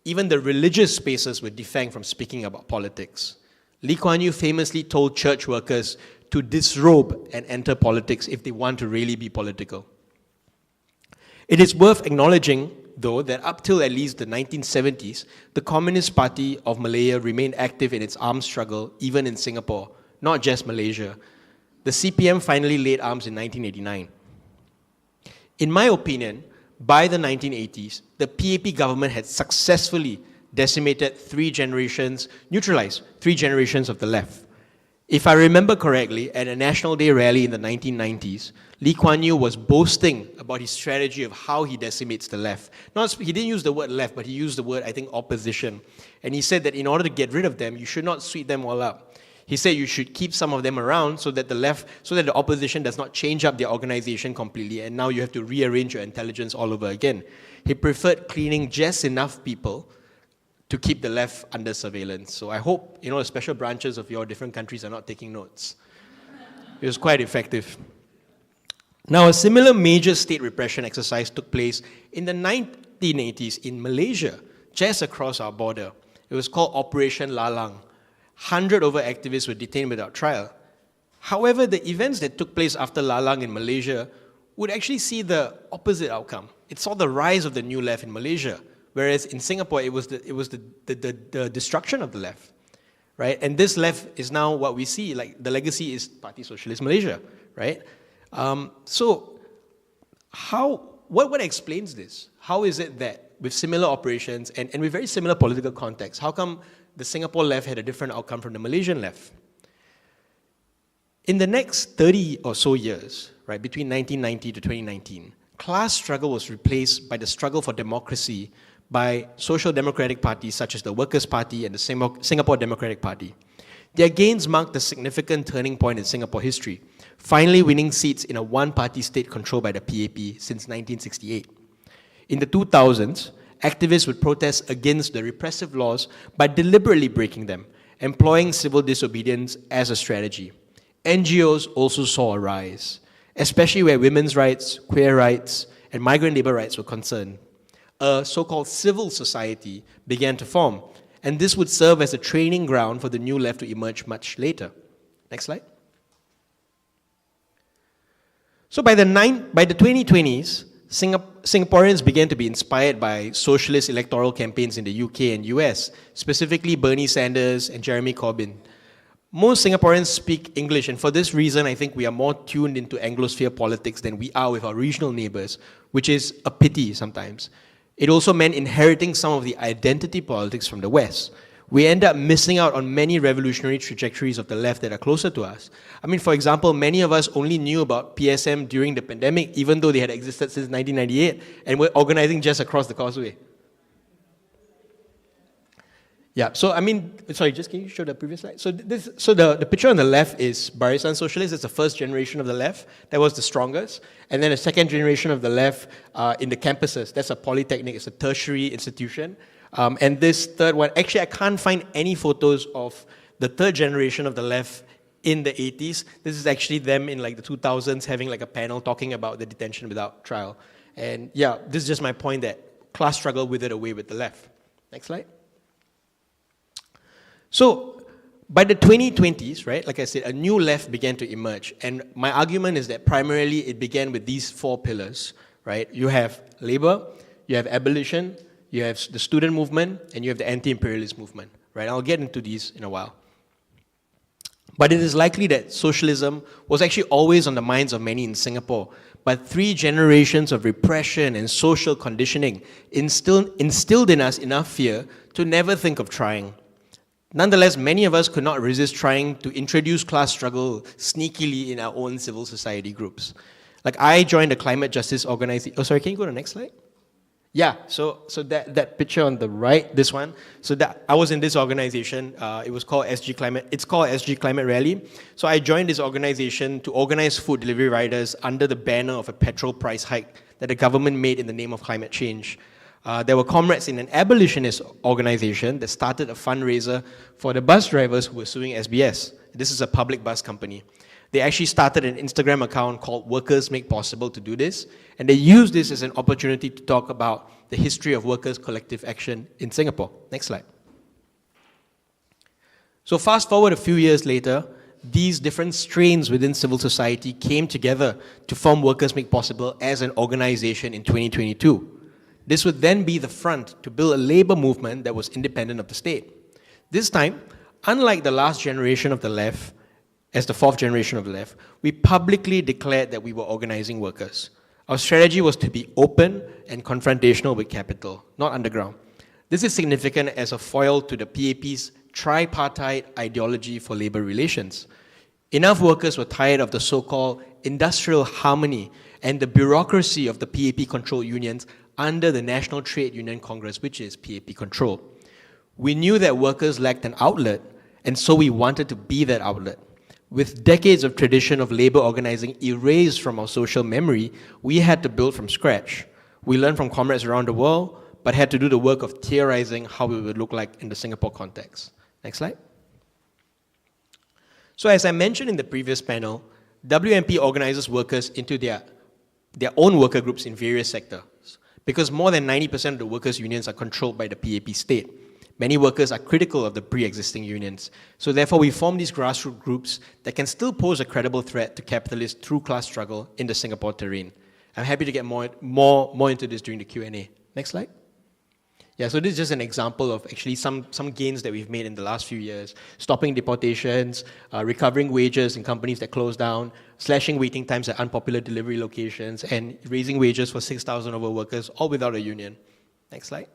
even the religious spaces were defanged from speaking about politics. Lee Kuan Yew famously told church workers to disrobe and enter politics if they want to really be political. It is worth acknowledging, though, that up till at least the 1970s, the Communist Party of Malaya remained active in its armed struggle, even in Singapore, not just Malaysia. The CPM finally laid arms in 1989. In my opinion, by the 1980s, the PAP government had successfully decimated neutralized three generations of the left. If I remember correctly, at a National Day rally in the 1990s, Lee Kuan Yew was boasting about his strategy of how he decimates the left. He didn't use the word left, but he used the word, I think, opposition. And he said that in order to get rid of them, you should not sweep them all up. He said you should keep some of them around so that the opposition does not change up their organization completely, and now you have to rearrange your intelligence all over again. He preferred cleaning just enough people to keep the left under surveillance. So I hope, the special branches of your different countries are not taking notes. It was quite effective. Now, a similar major state repression exercise took place in the 1980s in Malaysia, just across our border. It was called Operation Lalang. 100 over activists were detained without trial. However, the events that took place after Lalang in Malaysia would actually see the opposite outcome. It saw the rise of the new left in Malaysia, whereas in Singapore, it was the destruction of the left, right? And this left is now what we see, like the legacy is Parti Sosialis Malaysia, right? So what explains this? How is it that with similar operations and with very similar political contexts, how come the Singapore left had a different outcome from the Malaysian left? In the next 30 or so years, right, between 1990 to 2019, class struggle was replaced by the struggle for democracy by social democratic parties such as the Workers' Party and the Singapore Democratic Party. Their gains marked a significant turning point in Singapore history, finally winning seats in a one-party state controlled by the PAP since 1968. In the 2000s, activists would protest against the repressive laws by deliberately breaking them, employing civil disobedience as a strategy. NGOs also saw a rise, especially where women's rights, queer rights, and migrant labor rights were concerned. A so-called civil society began to form, and this would serve as a training ground for the new left to emerge much later. Next slide. So by the 2020s, Singaporeans began to be inspired by socialist electoral campaigns in the UK and US, specifically Bernie Sanders and Jeremy Corbyn. Most Singaporeans speak English, and for this reason, I think we are more tuned into Anglosphere politics than we are with our regional neighbors, which is a pity sometimes. It also meant inheriting some of the identity politics from the West. We end up missing out on many revolutionary trajectories of the left that are closer to us. I mean, for example, many of us only knew about PSM during the pandemic, even though they had existed since 1998, and were organizing just across the causeway. Yeah, so I mean, sorry, just can you show the previous slide? So the picture on the left is Barisan Socialist. It's the first generation of the left. That was the strongest. And then the second generation of the left in the campuses. That's a polytechnic. It's a tertiary institution. And this third one, actually, I can't find any photos of the third generation of the left in the 80s. This is actually them in like the 2000s having like a panel talking about the detention without trial. And yeah, this is just my point that class struggle withered away with the left. Next slide. So by the 2020s, right, like I said, a new left began to emerge. And my argument is that primarily it began with these four pillars, right? You have labor, you have abolition, you have the student movement, and you have the anti-imperialist movement, right? I'll get into these in a while. But it is likely that socialism was actually always on the minds of many in Singapore, but 3 generations of repression and social conditioning instilled in us enough fear to never think of trying. Nonetheless, many of us could not resist trying to introduce class struggle sneakily in our own civil society groups. Like I joined a climate justice organization. Oh, sorry, can you go to the next slide? Yeah, so that picture on the right, this one. So that I was in this organization. It was called SG Climate. It's called SG Climate Rally. So I joined this organization to organize food delivery riders under the banner of a petrol price hike that the government made in the name of climate change. There were comrades in an abolitionist organization that started a fundraiser for the bus drivers who were suing SBS. This is a public bus company. They actually started an Instagram account called Workers Make Possible to do this, and they used this as an opportunity to talk about the history of workers' collective action in Singapore. Next slide. So fast forward a few years later, these different strains within civil society came together to form Workers Make Possible as an organization in 2022. This would then be the front to build a labor movement that was independent of the state. This time, unlike the last generation of the left, as the fourth generation of the left, we publicly declared that we were organizing workers. Our strategy was to be open and confrontational with capital, not underground. This is significant as a foil to the PAP's tripartite ideology for labor relations. Enough workers were tired of the so-called industrial harmony and the bureaucracy of the PAP-controlled unions under the National Trade Union Congress, which is PAP-controlled. We knew that workers lacked an outlet, and so we wanted to be that outlet. With decades of tradition of labor organizing erased from our social memory, we had to build from scratch. We learned from comrades around the world, but had to do the work of theorizing how it would look like in the Singapore context. Next slide. So as I mentioned in the previous panel, WMP organizes workers into their own worker groups in various sectors, because more than 90% of the workers' unions are controlled by the PAP state. Many workers are critical of the pre-existing unions. So therefore, we form these grassroots groups that can still pose a credible threat to capitalist through class struggle in the Singapore terrain. I'm happy to get more into this during the Q&A. Next slide. Yeah, so this is just an example of actually some gains that we've made in the last few years. Stopping deportations, recovering wages in companies that closed down, slashing waiting times at unpopular delivery locations, and raising wages for 6,000 over workers, all without a union. Next slide.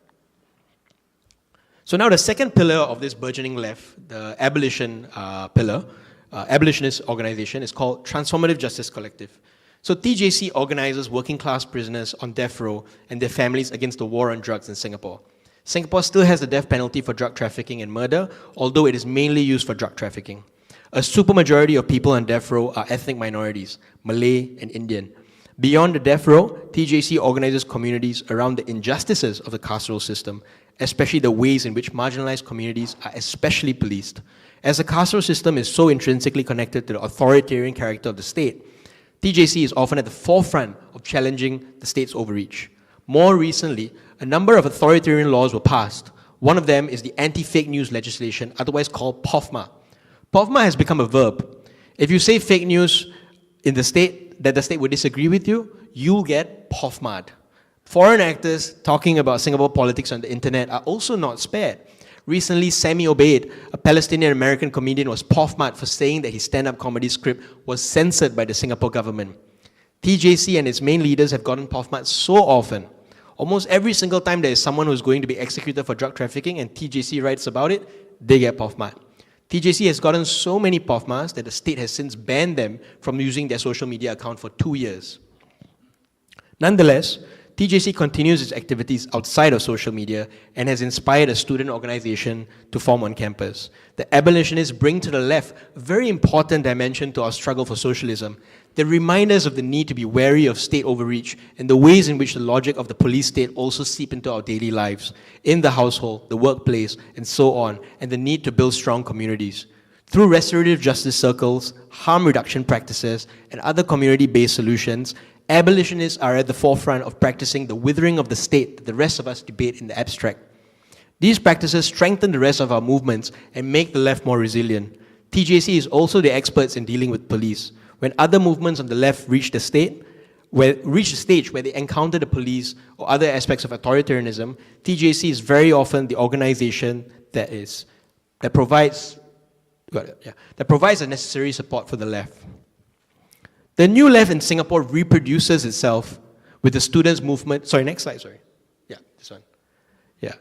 So now the second pillar of this burgeoning left, the abolition pillar, abolitionist organization, is called Transformative Justice Collective. So TJC organizes working class prisoners on death row and their families against the war on drugs in Singapore. Singapore still has the death penalty for drug trafficking and murder, although it is mainly used for drug trafficking. A supermajority of people on death row are ethnic minorities, Malay and Indian. Beyond the death row, TJC organizes communities around the injustices of the carceral system, especially the ways in which marginalized communities are especially policed. As the carceral system is so intrinsically connected to the authoritarian character of the state, TJC is often at the forefront of challenging the state's overreach. More recently, a number of authoritarian laws were passed. One of them is the anti-fake news legislation, otherwise called POFMA. POFMA has become a verb. If you say fake news in the state, that the state would disagree with you, you'll get POFMA'd. Foreign actors talking about Singapore politics on the internet are also not spared. Recently, Sami Obeid, a Palestinian-American comedian, was POFMA'd for saying that his stand-up comedy script was censored by the Singapore government. TJC and its main leaders have gotten POFMA'd so often. Almost every single time there is someone who is going to be executed for drug trafficking and TJC writes about it, they get POFMA'd. TJC has gotten so many POFMAs that the state has since banned them from using their social media account for 2 years. Nonetheless, TJC continues its activities outside of social media and has inspired a student organization to form on campus. The abolitionists bring to the left a very important dimension to our struggle for socialism. They remind us of the need to be wary of state overreach and the ways in which the logic of the police state also seep into our daily lives, in the household, the workplace, and so on, and the need to build strong communities. Through restorative justice circles, harm reduction practices, and other community-based solutions, abolitionists are at the forefront of practicing the withering of the state that the rest of us debate in the abstract. These practices strengthen the rest of our movements and make the left more resilient. TJC is also the experts in dealing with police. When other movements on the left reach the stage where they encounter the police or other aspects of authoritarianism, TJC is very often the organization that provides the necessary support for the left. The new left in Singapore reproduces itself with the students' movement. Sorry, next slide, sorry. Yeah, this one. Yeah,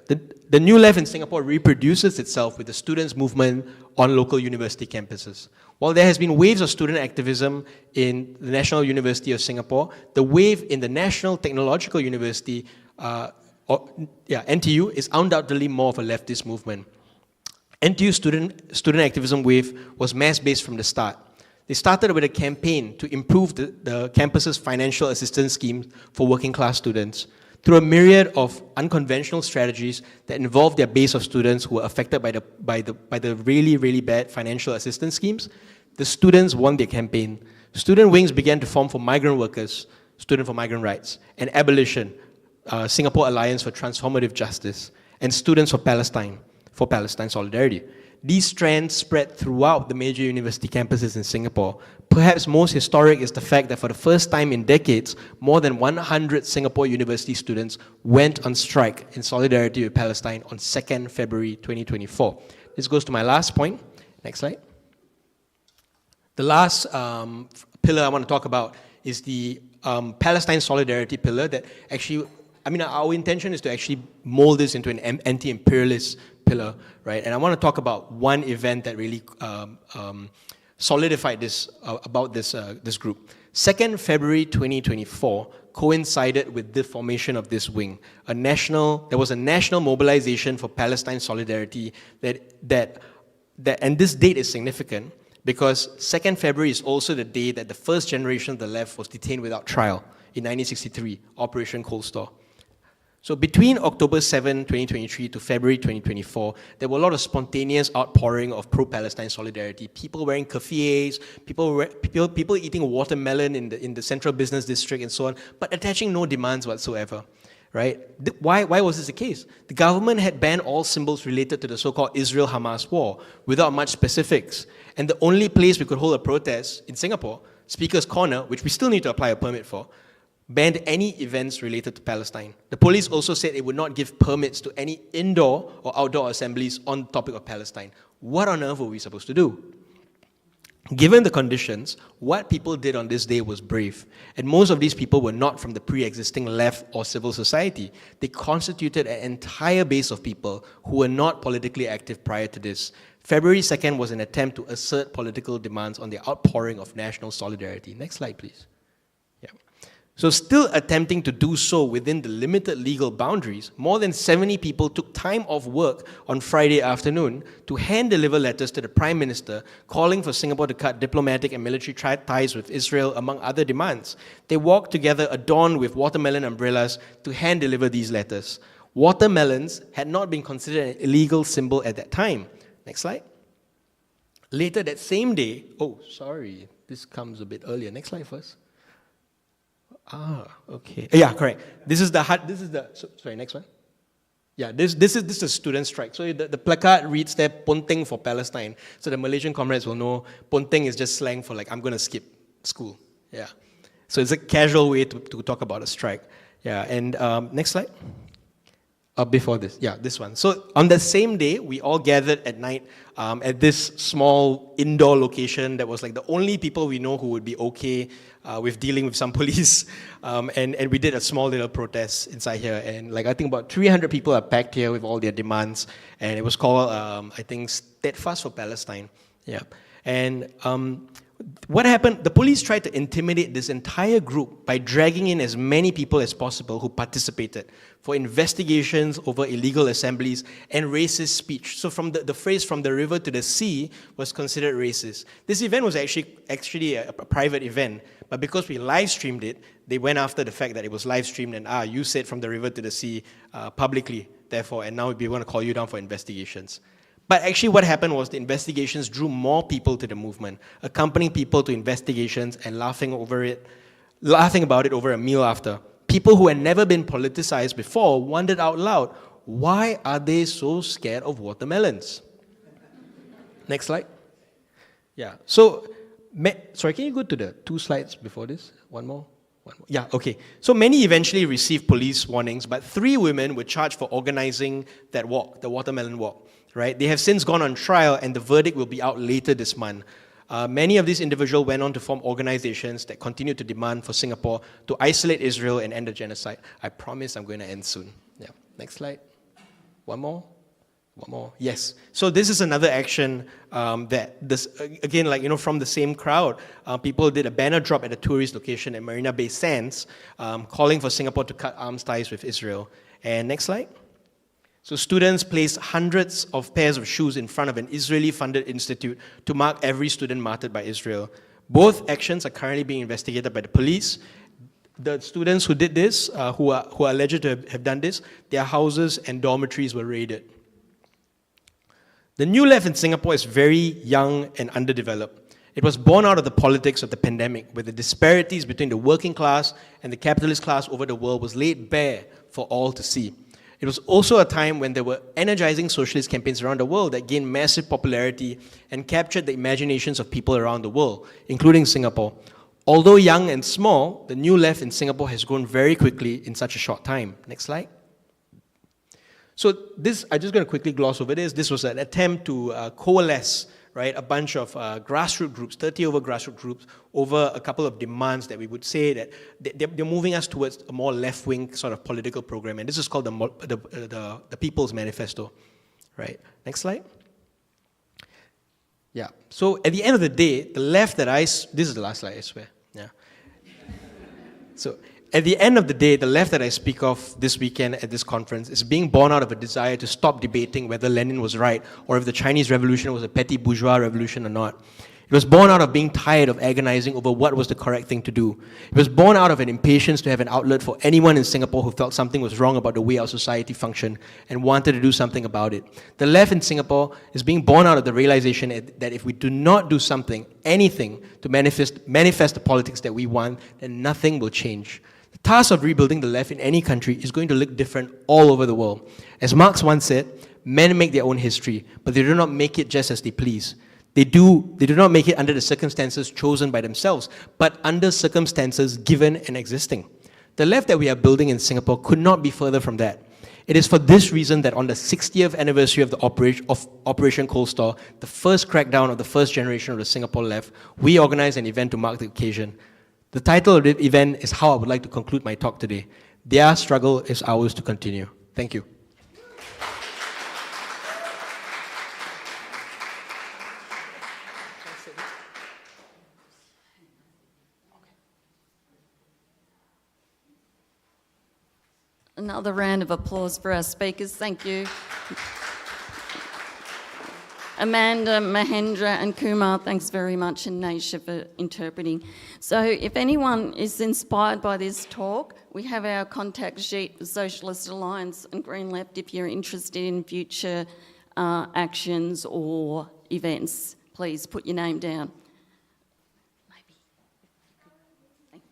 the new left in Singapore reproduces itself with the students' movement on local university campuses. While there has been waves of student activism in the National University of Singapore, the wave in the National Technological University, NTU, is undoubtedly more of a leftist movement. NTU student activism wave was mass-based from the start. They started with a campaign to improve the campus's financial assistance schemes for working class students. through a myriad of unconventional strategies that involved their base of students who were affected by the really, really bad financial assistance schemes. The students won their campaign. Student wings began to form for migrant workers, Student for Migrant Rights, and Abolition, Singapore Alliance for Transformative Justice, and Students for Palestine Solidarity. These strands spread throughout the major university campuses in Singapore. Perhaps most historic is the fact that for the first time in decades, more than 100 Singapore university students went on strike in solidarity with Palestine on 2nd February 2024. This goes to my last point. Next slide. The last pillar I want to talk about is the Palestine Solidarity pillar that actually, our intention is to actually mold this into an anti-imperialist pillar, right? And I want to talk about one event that really solidified this, about this group. 2nd February 2024 coincided with the formation of this wing. There was a national mobilization for Palestine solidarity and this date is significant because 2nd February is also the day that the first generation of the left was detained without trial in 1963, Operation Cold Store. So between October 7, 2023 to February 2024, there were a lot of spontaneous outpouring of pro-Palestine solidarity. People wearing keffiyehs, people eating watermelon in the central business district and so on, but attaching no demands whatsoever, right? Why was this the case? The government had banned all symbols related to the so-called Israel-Hamas war without much specifics. And the only place we could hold a protest in Singapore, Speaker's Corner, which we still need to apply a permit for, banned any events related to Palestine. The police also said it would not give permits to any indoor or outdoor assemblies on the topic of Palestine. What on earth were we supposed to do? Given the conditions, what people did on this day was brave. And most of these people were not from the pre-existing left or civil society. They constituted an entire base of people who were not politically active prior to this. February 2nd was an attempt to assert political demands on the outpouring of national solidarity. Next slide, please. So still attempting to do so within the limited legal boundaries, more than 70 people took time off work on Friday afternoon to hand-deliver letters to the Prime Minister calling for Singapore to cut diplomatic and military ties with Israel, among other demands. They walked together adorned with watermelon umbrellas to hand-deliver these letters. Watermelons had not been considered an illegal symbol at that time. Next slide. Later that same day, this comes a bit earlier. Next slide first. Okay. Yeah, correct. Sorry, next one. Yeah, this is a student strike. So the placard reads there, Ponteng for Palestine. So the Malaysian comrades will know Ponteng is just slang for like, I'm going to skip school. Yeah. So it's a casual way to talk about a strike. Yeah, and next slide. Before this, yeah, this one. So on the same day, we all gathered at night at this small indoor location that was like the only people we know who would be okay with dealing with some police. And we did a small little protest inside here. And like I think about 300 people are packed here with all their demands. And it was called, I think, Steadfast for Palestine. Yeah. And what happened, the police tried to intimidate this entire group by dragging in as many people as possible who participated for investigations over illegal assemblies and racist speech. So from the phrase "from the river to the sea" was considered racist. This event was actually a private event, but because we live streamed it, they went after the fact that it was live streamed and you said "from the river to the sea" publicly, therefore, and now we want to call you down for investigations. But actually what happened was the investigations drew more people to the movement, accompanying people to investigations and laughing about it over a meal after. People who had never been politicized before wondered out loud, why are they so scared of watermelons? Next slide. Yeah, so, sorry, can you go to the 2 slides before this? One more. Yeah, okay. So many eventually received police warnings, but 3 women were charged for organizing that walk, the watermelon walk. Right? They have since gone on trial and the verdict will be out later this month. Many of these individuals went on to form organizations that continue to demand for Singapore to isolate Israel and end the genocide. I promise I'm going to end soon. Yeah. Next slide. One more. Yes. So this is another action that this, again, like, from the same crowd, people did a banner drop at a tourist location at Marina Bay Sands, calling for Singapore to cut arms ties with Israel. And next slide. So students placed hundreds of pairs of shoes in front of an Israeli-funded institute to mark every student martyred by Israel. Both actions are currently being investigated by the police. the students who did this, who are alleged to have done this, their houses and dormitories were raided. The New Left in Singapore is very young and underdeveloped. It was born out of the politics of the pandemic, where the disparities between the working class and the capitalist class over the world was laid bare for all to see. It was also a time when there were energizing socialist campaigns around the world that gained massive popularity and captured the imaginations of people around the world, including Singapore. Although young and small, the New Left in Singapore has grown very quickly in such a short time. Next slide. So this, I'm just going to quickly gloss over this. This was an attempt to coalesce, right, a bunch of grassroots groups, 30 over grassroots groups, over a couple of demands that we would say that they're moving us towards a more left-wing sort of political program. And this is called the People's Manifesto, right? Next slide. Yeah, so at the end of the day, the left that this is the last slide, I swear, yeah. So at the end of the day, the left that I speak of this weekend at this conference is being born out of a desire to stop debating whether Lenin was right or if the Chinese Revolution was a petty bourgeois revolution or not. It was born out of being tired of agonizing over what was the correct thing to do. It was born out of an impatience to have an outlet for anyone in Singapore who felt something was wrong about the way our society functioned and wanted to do something about it. The left in Singapore is being born out of the realization that if we do not do something, anything, to manifest the politics that we want, then nothing will change. The task of rebuilding the left in any country is going to look different all over the world. As Marx once said, men make their own history, but they do not make it just as they please. They do not make it under the circumstances chosen by themselves, but under circumstances given and existing. The left that we are building in Singapore could not be further from that. It is for this reason that on the 60th anniversary of the Operation Cold Store, the first crackdown of the first generation of the Singapore left, we organized an event to mark the occasion. The title of the event is how I would like to conclude my talk today. Their struggle is ours to continue. Thank you. Another round of applause for our speakers. Thank you. Amanda, Mahendra and Kumar, thanks very much, and Naisha for interpreting. So if anyone is inspired by this talk, we have our contact sheet for Socialist Alliance and Green Left if you're interested in future actions or events. Please put your name down.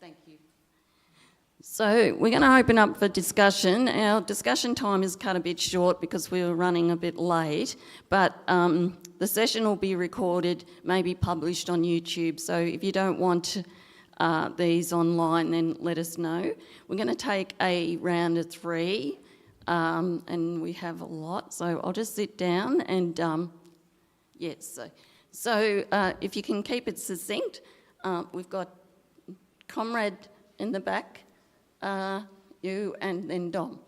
Thank you. So we're going to open up for discussion. Our discussion time is cut a bit short because we were running a bit late, but the session will be recorded, maybe published on YouTube. So if you don't want these online, then let us know. We're going to take a round of three, and we have a lot. So I'll just sit down and, yes. So if you can keep it succinct, we've got Comrade in the back, you and then Dom.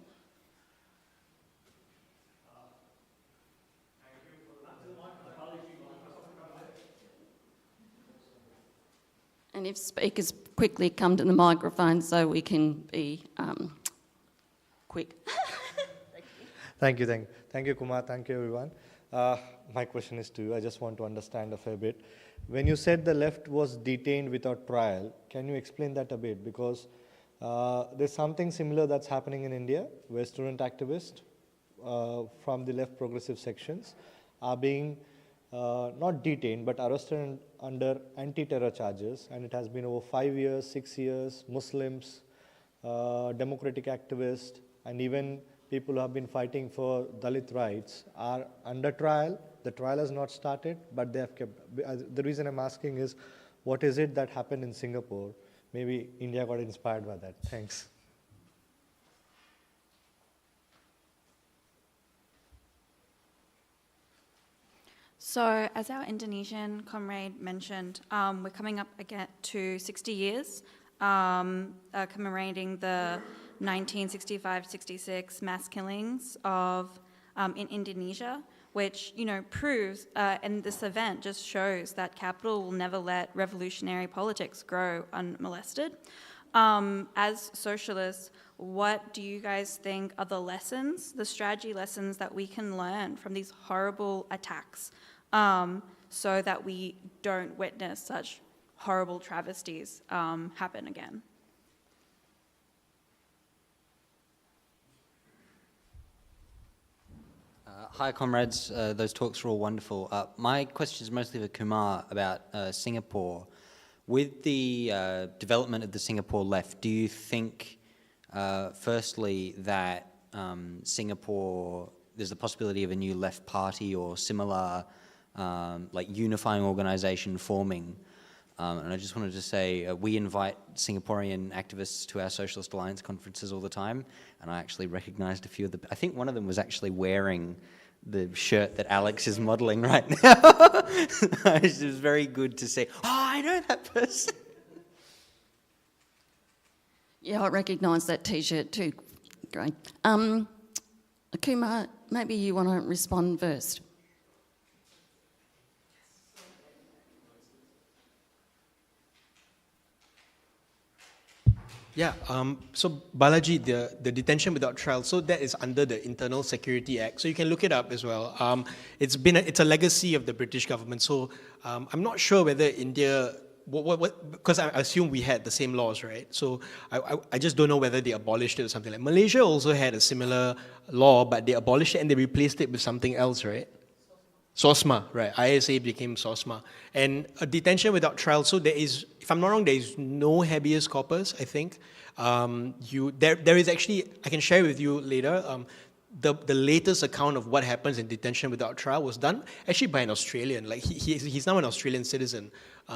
And if speakers quickly come to the microphone so we can be quick. Thank you, Kumar. Thank you, everyone. My question is to you. I just want to understand a fair bit. When you said the left was detained without trial, can you explain that a bit? Because there's something similar that's happening in India, where student activists from the left progressive sections are being not detained, but arrested under anti-terror charges, and it has been over 5 years, 6 years. Muslims, democratic activists, and even people who have been fighting for Dalit rights are under trial. The trial has not started, but they have kept. The reason I'm asking is, what is it that happened in Singapore? Maybe India got inspired by that. Thanks. So, as our Indonesian comrade mentioned, we're coming up again to 60 years, commemorating the 1965-66 mass killings of in Indonesia, which proves, and this event just shows that capital will never let revolutionary politics grow unmolested. As socialists, what do you guys think are the lessons, the strategy lessons that we can learn from these horrible attacks, so that we don't witness such horrible travesties happen again? Hi, comrades. Those talks were all wonderful. My question is mostly for Kumar about Singapore. With the development of the Singapore left, do you think, firstly, that Singapore, there's the possibility of a new left party or similar, like unifying organization forming? And I just wanted to say, we invite Singaporean activists to our Socialist Alliance conferences all the time, and I actually recognized a few of I think one of them was actually wearing the shirt that Alex is modeling right now. It was very good to say, oh, I know that person. Yeah, I recognise that T-shirt too. Great. Kumar, maybe you want to respond first. Yeah, so Balaji, the detention without trial, so that is under the Internal Security Act. So you can look it up as well. It's a legacy of the British government. So I'm not sure whether India, because I assume we had the same laws, right? So I just don't know whether they abolished it or something like. Malaysia also had a similar law, but they abolished it and they replaced it with something else, right? SOSMA, right? ISA became SOSMA. And a detention without trial, so there is, if I'm not wrong, there is no habeas corpus, I think. There is actually, I can share with you later, the latest account of what happens in detention without trial was done actually by an Australian. Like he's now an Australian citizen,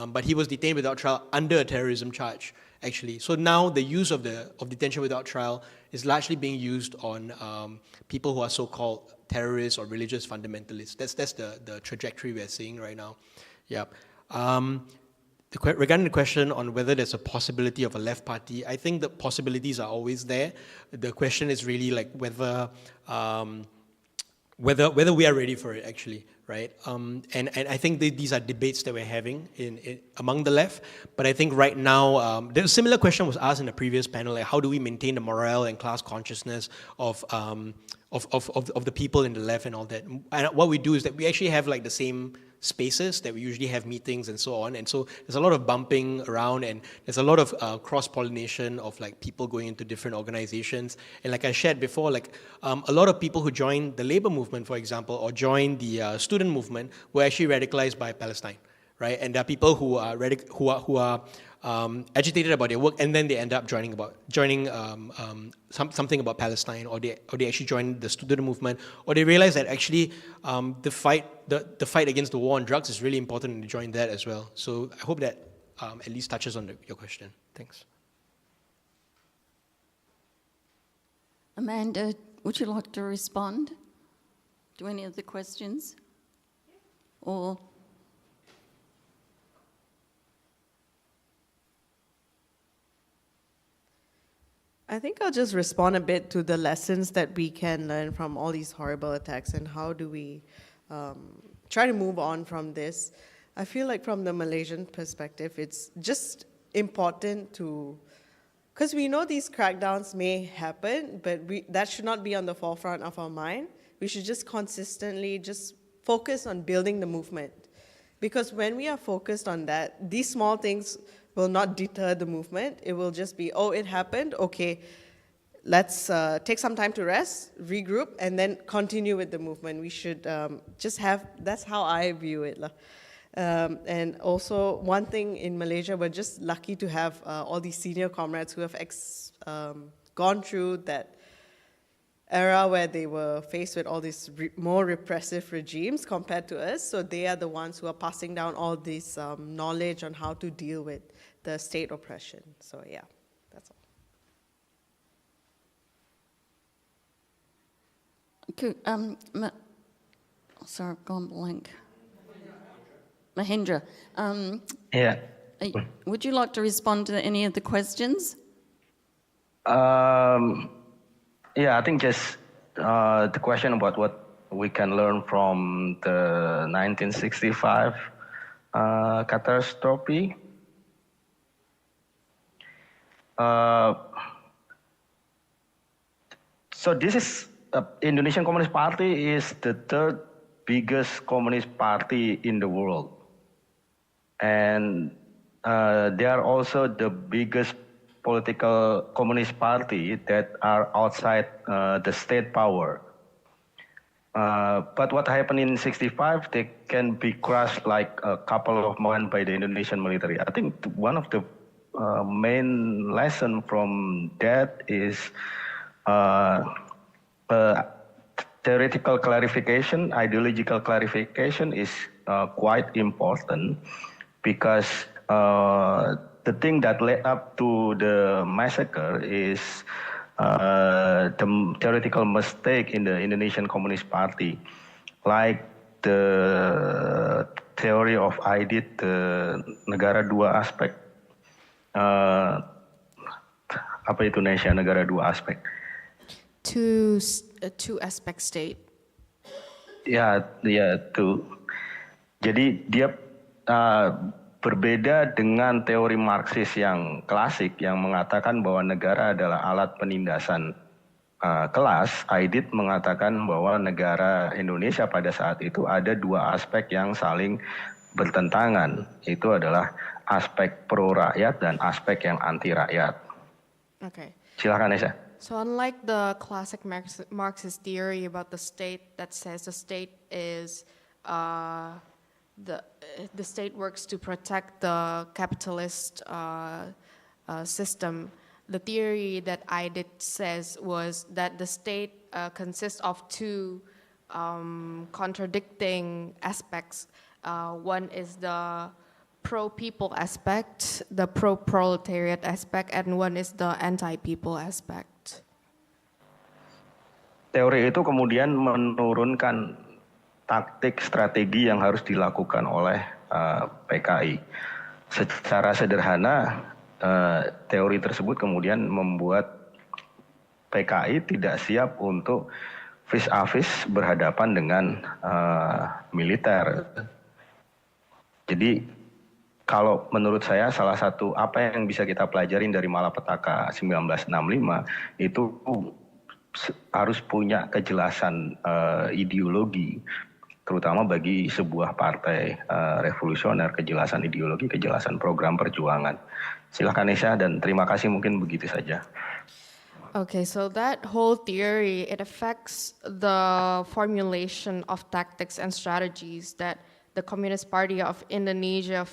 but he was detained without trial under a terrorism charge, actually. So now the use of detention without trial is largely being used on people who are so-called terrorists or religious fundamentalists. That's the trajectory we're seeing right now. Yeah. Regarding the question on whether there's a possibility of a left party, I think the possibilities are always there. The question is really like whether we are ready for it, actually, right? And I think these are debates that we're having among the left. But I think right now, a similar question was asked in the previous panel, like how do we maintain the morale and class consciousness of the people in the left and all that. And what we do is that we actually have like the same spaces that we usually have meetings and so on. And so there's a lot of bumping around and there's a lot of cross-pollination of like people going into different organizations. And like I shared before, like a lot of people who joined the labor movement, for example, or joined the student movement were actually radicalized by Palestine, right? And there are people who are agitated about their work, and then they end up joining something about Palestine, or they actually join the student movement, or they realize that actually the fight against the war on drugs is really important, and they join that as well. So I hope that at least touches on your question. Thanks. Amanda, would you like to respond to any of the questions? Or I think I'll just respond a bit to the lessons that we can learn from all these horrible attacks and how do we try to move on from this. I feel like from the Malaysian perspective, it's just important to, because we know these crackdowns may happen, but that should not be on the forefront of our mind. We should just consistently just focus on building the movement. Because when we are focused on that, these small things will not deter the movement. It will just be, oh, it happened, okay, let's take some time to rest, regroup, and then continue with the movement. We should just have, that's how I view it. And also, one thing in Malaysia, we're just lucky to have all these senior comrades who have gone through that era where they were faced with all these more repressive regimes compared to us. So they are the ones who are passing down all this knowledge on how to deal with the state oppression. So yeah, that's all. Okay, sorry, I've gone blank. Mahendra, Yeah. would you like to respond to any of the questions? Yeah, I think just the question about what we can learn from the 1965 catastrophe. So this is Indonesian Communist Party is the third biggest communist party in the world, and they are also the biggest political communist party that are outside the state power. But what happened in 65, they can be crushed like a couple of months by the Indonesian military. I think one of the main lesson from that is theoretical clarification, ideological clarification is quite important because the thing that led up to the massacre is the theoretical mistake in the Indonesian Communist Party, like the theory of IDIT, negara dua aspek. Apa itu Indonesia, negara dua aspek? Two aspect state. Ya, tuh. Jadi dia berbeda dengan teori Marxis yang klasik yang mengatakan bahwa negara adalah alat penindasan kelas. IDIT mengatakan bahwa negara Indonesia pada saat itu ada dua aspek yang saling bertentangan. Itu adalah aspek pro rakyat dan aspek yang anti rakyat. Okay. Silakan Nesa. So unlike the classic Marxist theory about the state that says the state is the state works to protect the capitalist system, the theory that I did says was that the state consists of two contradicting aspects. One is the pro-people aspect, the pro-proletariat aspect, and one is the anti-people aspect. Teori itu kemudian menurunkan taktik strategi yang harus dilakukan oleh PKI. Secara sederhana, teori tersebut kemudian membuat PKI tidak siap untuk vis-a-vis berhadapan dengan militer. Jadi kalau menurut saya salah satu apa yang bisa kita pelajarin dari Malapetaka 1965 itu harus punya kejelasan ideologi, terutama bagi sebuah partai revolusioner, kejelasan ideologi, kejelasan program perjuangan. Silakan Nesa, dan terima kasih, mungkin begitu saja. Okay, so that whole theory, it affects the formulation of tactics and strategies that the Communist Party of Indonesia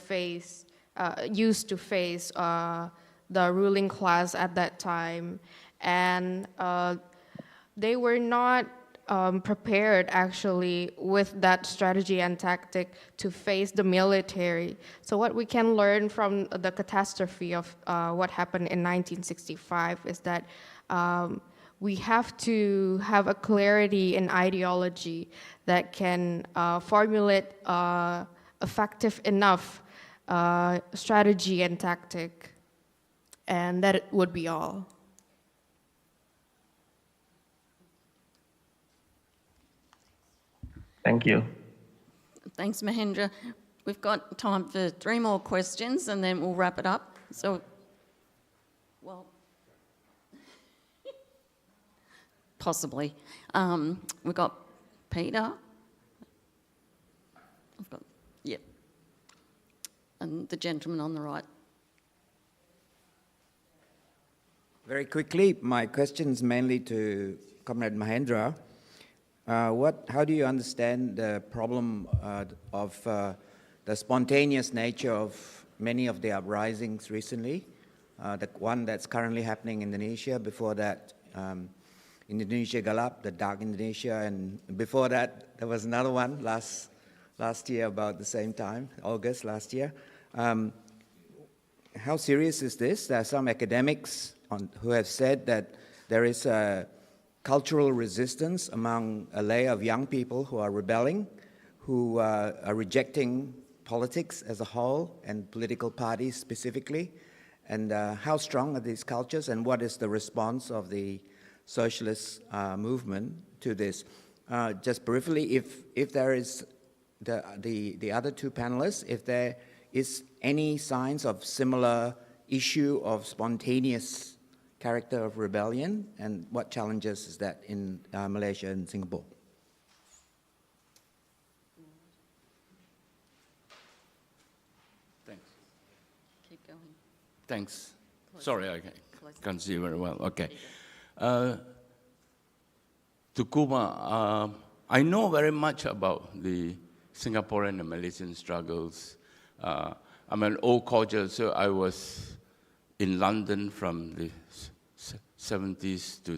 used to face the ruling class at that time. And they were not prepared actually with that strategy and tactic to face the military. So what we can learn from the catastrophe of what happened in 1965 is that we have to have a clarity in ideology that can formulate effective enough strategy and tactic. And that would be all. Thank you. Thanks, Mahendra. We've got time for 3 more questions and then we'll wrap it up. So, well, possibly. We've got Peter. Yep. And the gentleman on the right. Very quickly, my question is mainly to Comrade Mahendra. How do you understand the problem of the spontaneous nature of many of the uprisings recently? The one that's currently happening in Indonesia, before that Indonesia Gelap, the Dark Indonesia, and before that there was another one last year about the same time, August last year. How serious is this? There are some academics who have said that there is a cultural resistance among a layer of young people who are rebelling, who are rejecting politics as a whole and political parties specifically. And how strong are these cultures, and what is the response of the socialist movement to this? Just briefly, if there is the other two panelists, if there is any signs of similar issue of spontaneous character of rebellion, and what challenges is that in Malaysia and Singapore? Thanks. Keep going. Thanks. Sorry, I can't see very well. Okay. To Kuma, I know very much about the Singaporean and Malaysian struggles. I'm an old codger, so I was in London from the 70s to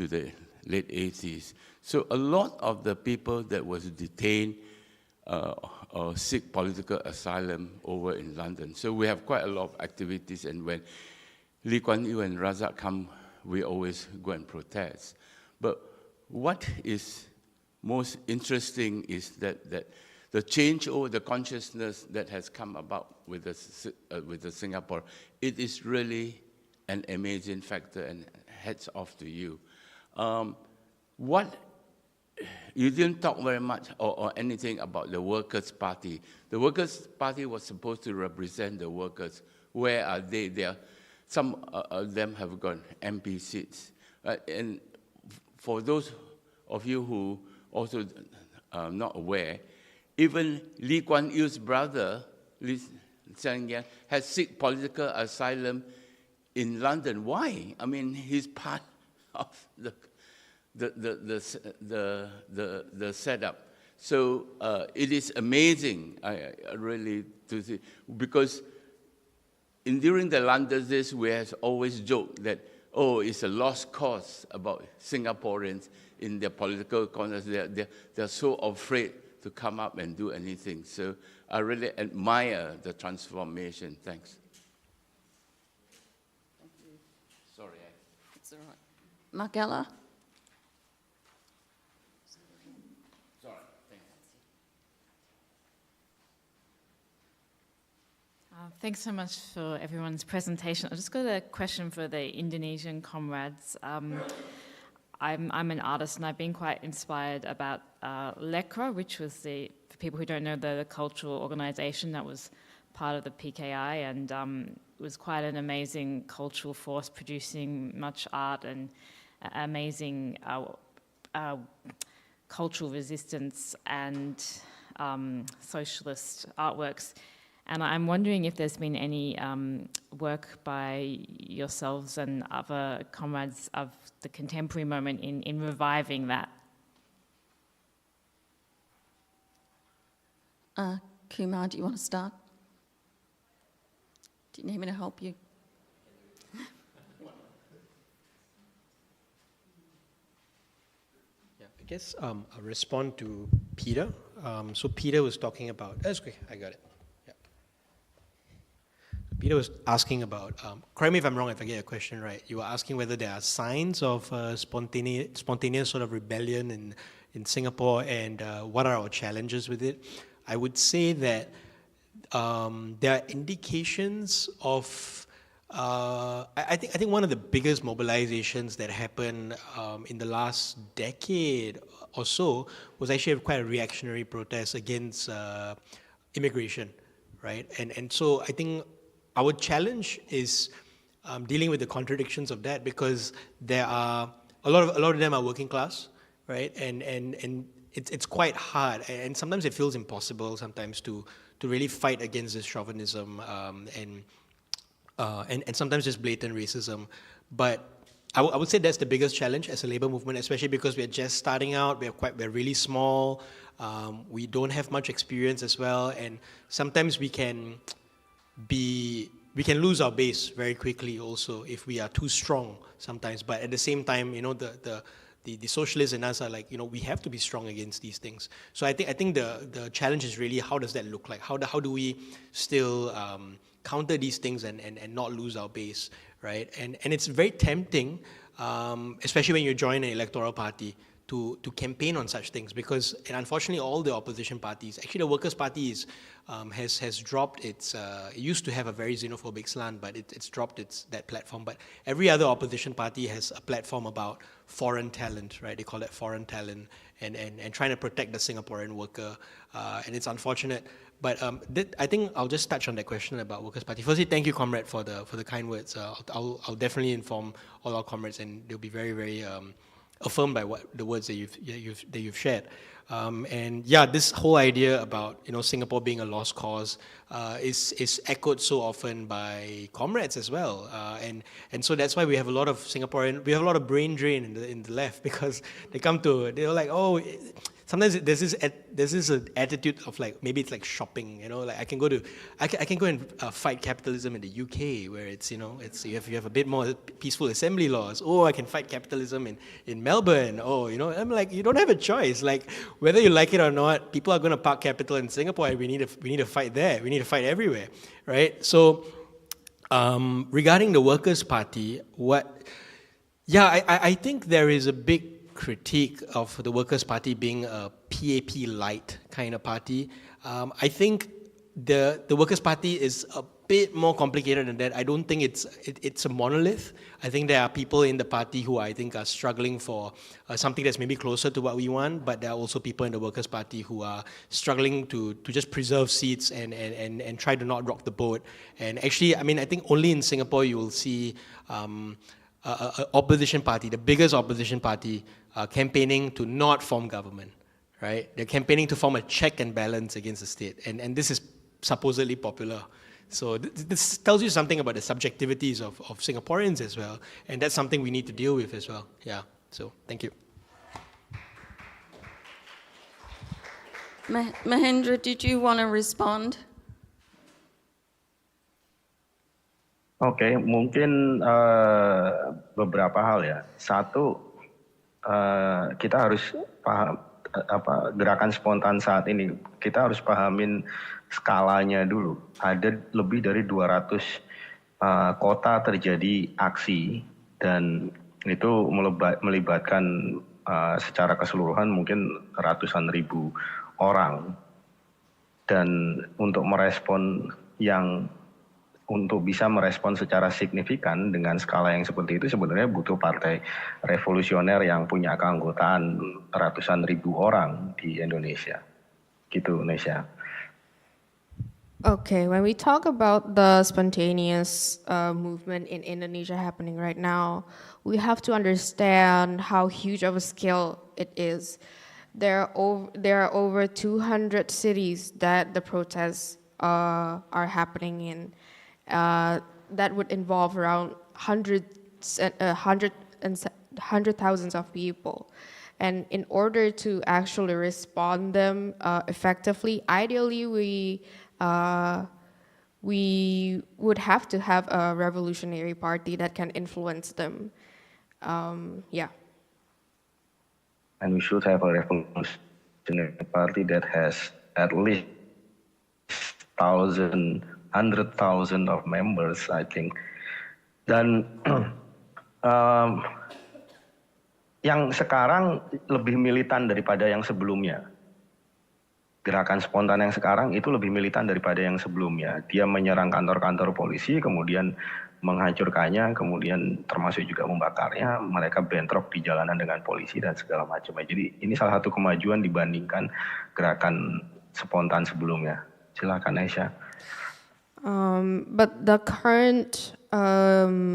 the late 80s. So a lot of the people that was detained or seek political asylum over in London. So we have quite a lot of activities, and when Lee Kuan Yew and Razak come, we always go and protest. But what is most interesting is that the change over the consciousness that has come about with the Singapore, it is really an amazing factor, and hats off to you. You didn't talk very much or anything about the Workers' Party. The Workers' Party was supposed to represent the workers. Where are they? Some of them have got MP seats. And for those of you who also are not aware, even Lee Kuan Yew's brother, Lee Hsien Loong, has sought political asylum in London. Why? I mean, he's part of the setup. So it is amazing, I really, to see, because during the London days, we have always joked that, oh, it's a lost cause about Singaporeans in their political corners. They're so afraid to come up and do anything. So I really admire the transformation. Thanks. Thank you. Sorry. It's all right. Margella? Thanks so much for everyone's presentation. I've just got a question for the Indonesian comrades. I'm an artist, and I've been quite inspired about LECRA, which was for people who don't know, the cultural organization that was part of the PKI, and it was quite an amazing cultural force, producing much art and amazing cultural resistance and socialist artworks. And I'm wondering if there's been any work by yourselves and other comrades of the contemporary moment in reviving that. Kumar, do you want to start? Do you need me to help you? Yeah, I guess I'll respond to Peter. So Peter was talking about, that's okay, I got it. Peter was asking about, correct me if I'm wrong if I get your question right, you were asking whether there are signs of spontaneous sort of rebellion in Singapore, and what are our challenges with it. I would say that there are indications of, I think one of the biggest mobilizations that happened in the last decade or so was actually quite a reactionary protest against immigration, right? And so I think our challenge is dealing with the contradictions of that, because there are a lot of them are working class, right? And it's quite hard, and sometimes it feels impossible sometimes to really fight against this chauvinism and sometimes just blatant racism. But I would say that's the biggest challenge as a labor movement, especially because we're just starting out. We're really small. We don't have much experience as well, and sometimes we can lose our base very quickly also if we are too strong sometimes. But at the same time, you know, the socialists in us are like, you know, we have to be strong against these things. So I think the challenge is really, how does that look like? How do we still counter these things and not lose our base, right? And it's very tempting, especially when you join an electoral party, to campaign on such things, because, and unfortunately all the opposition parties, actually the Workers' Party has dropped its, it used to have a very xenophobic slant, but it's dropped that platform. But every other opposition party has a platform about foreign talent, right? They call it foreign talent, and trying to protect the Singaporean worker, and it's unfortunate. But I think I'll just touch on that question about Workers' Party. Firstly, thank you, comrade, for the kind words. I'll definitely inform all our comrades, and they'll be very, very affirmed by what the words that you've shared. And yeah, this whole idea about Singapore being a lost cause is echoed so often by comrades as well, and so that's why we have a lot of brain drain in the left, because they're like, oh, sometimes there's this attitude of like, maybe it's like shopping, like I can go and fight capitalism in the UK, where it's you have a bit more peaceful assembly laws. Oh, I can fight capitalism in Melbourne. Oh, I'm like, you don't have a choice. Like, whether you like it or not, people are going to park capital in Singapore, and we need to fight there. We need to fight everywhere, right? So, regarding the Workers' Party, I think there is a big critique of the Workers' Party being a PAP light kind of party. I think the Workers' Party is a bit more complicated than that. I don't think it's a monolith. I think there are people in the party who I think are struggling for something that's maybe closer to what we want, but there are also people in the Workers' Party who are struggling to just preserve seats and try to not rock the boat. And actually, I think only in Singapore you will see a opposition party, the biggest opposition party, campaigning to not form government, right? They're campaigning to form a check and balance against the state, and this is supposedly popular. So this tells you something about the subjectivities of Singaporeans as well, and that's something we need to deal with as well. Yeah, so thank you. Mahendra, did you want to respond? Oke, mungkin beberapa hal ya. Satu, kita harus paham gerakan spontan saat ini. Kita harus pahamin skalanya dulu. Ada lebih dari 200 kota terjadi aksi, dan itu melibatkan secara keseluruhan mungkin ratusan ribu orang. Dan untuk bisa merespon secara signifikan dengan skala yang seperti itu, sebenarnya butuh partai revolusioner yang punya keanggotaan ratusan ribu orang di Indonesia. Gitu, Indonesia. Okay, when we talk about the spontaneous movement in Indonesia happening right now, we have to understand how huge of a scale it is. There are over 200 cities that the protests are happening in. That would involve around hundreds and thousands of people. And in order to actually respond them effectively, ideally we would have to have a revolutionary party that can influence them. Yeah. And we should have a revolutionary party that has at least 100,000 of members, I think. Dan yang sekarang lebih militan daripada yang sebelumnya. Gerakan spontan yang sekarang itu lebih militan daripada yang sebelumnya. Dia menyerang kantor-kantor polisi, kemudian menghancurkannya, kemudian termasuk juga membakarnya. Mereka bentrok di jalanan dengan polisi dan segala macam. Jadi ini salah satu kemajuan dibandingkan gerakan spontan sebelumnya. Silakan, Aisyah. But the current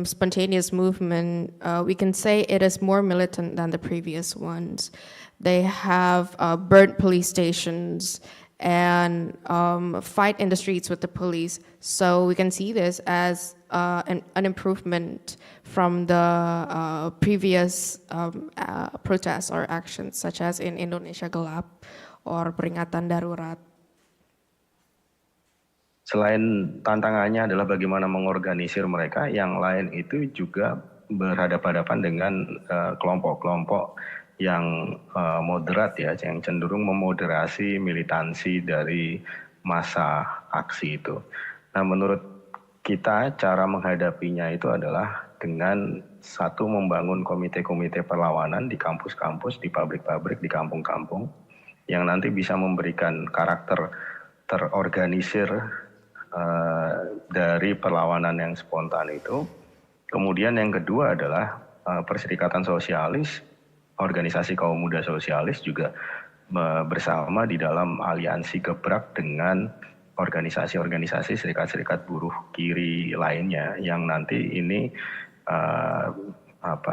spontaneous movement, we can say it is more militant than the previous ones. They have burnt police stations and fight in the streets with the police. So we can see this as an improvement from the previous protests or actions, such as in Indonesia Gelap or Peringatan Darurat. Selain tantangannya adalah bagaimana mengorganisir mereka, yang lain itu juga berhadapan-hadapan dengan kelompok-kelompok yang moderat ya, yang cenderung memoderasi militansi dari masa aksi itu. Nah, menurut kita cara menghadapinya itu adalah dengan satu, membangun komite-komite perlawanan di kampus-kampus, di pabrik-pabrik, di kampung-kampung, yang nanti bisa memberikan karakter terorganisir dari perlawanan yang spontan itu. Kemudian yang kedua adalah Perserikatan Sosialis, organisasi kaum muda sosialis juga bersama di dalam aliansi gebrak dengan organisasi-organisasi serikat-serikat buruh kiri lainnya, yang nanti ini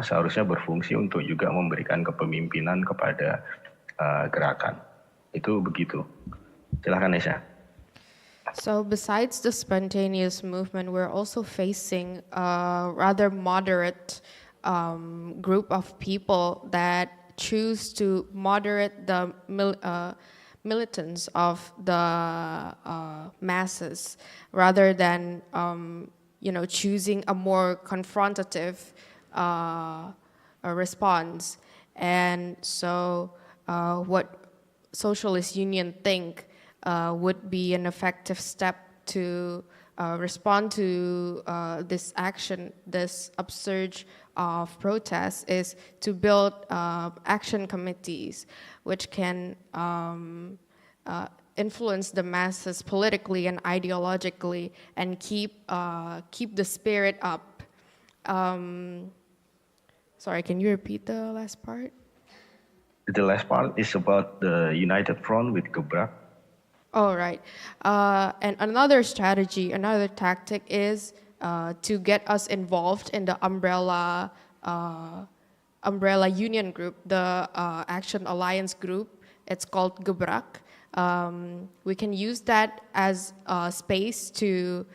seharusnya berfungsi untuk juga memberikan kepemimpinan kepada gerakan. Itu begitu. Silakan Nesha. So besides the spontaneous movement, we're also facing a rather moderate group of people that choose to moderate the militants of the masses rather than choosing a more confrontative response. And so what Socialist Union think would be an effective step to respond to this action, this upsurge of protests, is to build action committees which can influence the masses politically and ideologically and keep the spirit up. Sorry, can you repeat the last part? The last part is about the United Front with Gebrak. Oh, right. And another strategy, another tactic is to get us involved in the umbrella union group, the Action Alliance group. It's called Gebrak. We can use that as a space to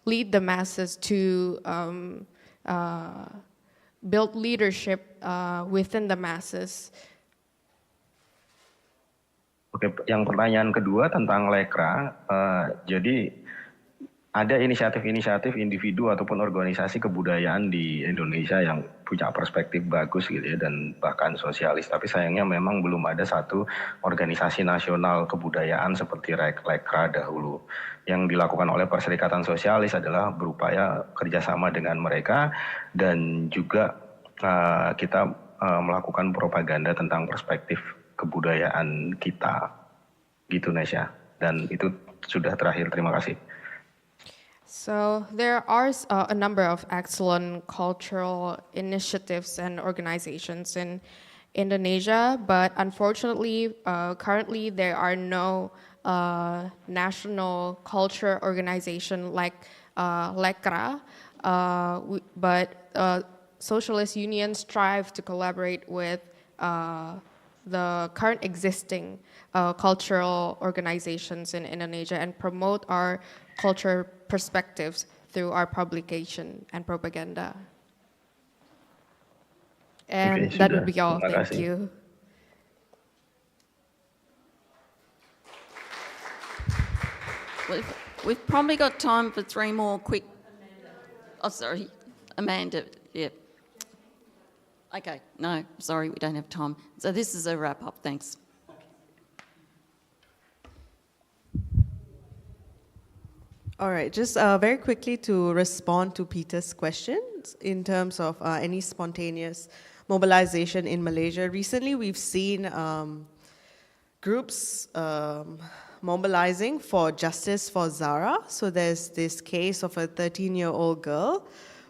lead the masses, to build leadership within the masses. Oke, yang pertanyaan kedua tentang lekra, jadi ada inisiatif-inisiatif individu ataupun organisasi kebudayaan di Indonesia yang punya perspektif bagus gitu ya, dan bahkan sosialis. Tapi sayangnya memang belum ada satu organisasi nasional kebudayaan seperti lekra dahulu. Yang dilakukan oleh Perserikatan Sosialis adalah berupaya kerjasama dengan mereka dan juga kita melakukan propaganda tentang perspektif kebudayaan kita, gitu Nesha. Dan itu sudah terakhir, terima kasih. So there are a number of excellent cultural initiatives and organizations in Indonesia, but unfortunately, currently there are no national culture organization like Lekra, but Socialist Union strive to collaborate with the current existing cultural organizations in Indonesia and promote our culture perspectives through our publication and propaganda. And that would be all. Thank you. We've probably got time for 3 more quick... Oh, sorry. Amanda, yeah. Okay, no, sorry, we don't have time. So this is a wrap-up, thanks. All right, just very quickly to respond to Peter's questions in terms of any spontaneous mobilization in Malaysia. Recently, we've seen groups mobilizing for justice for Zara. So there's this case of a 13-year-old girl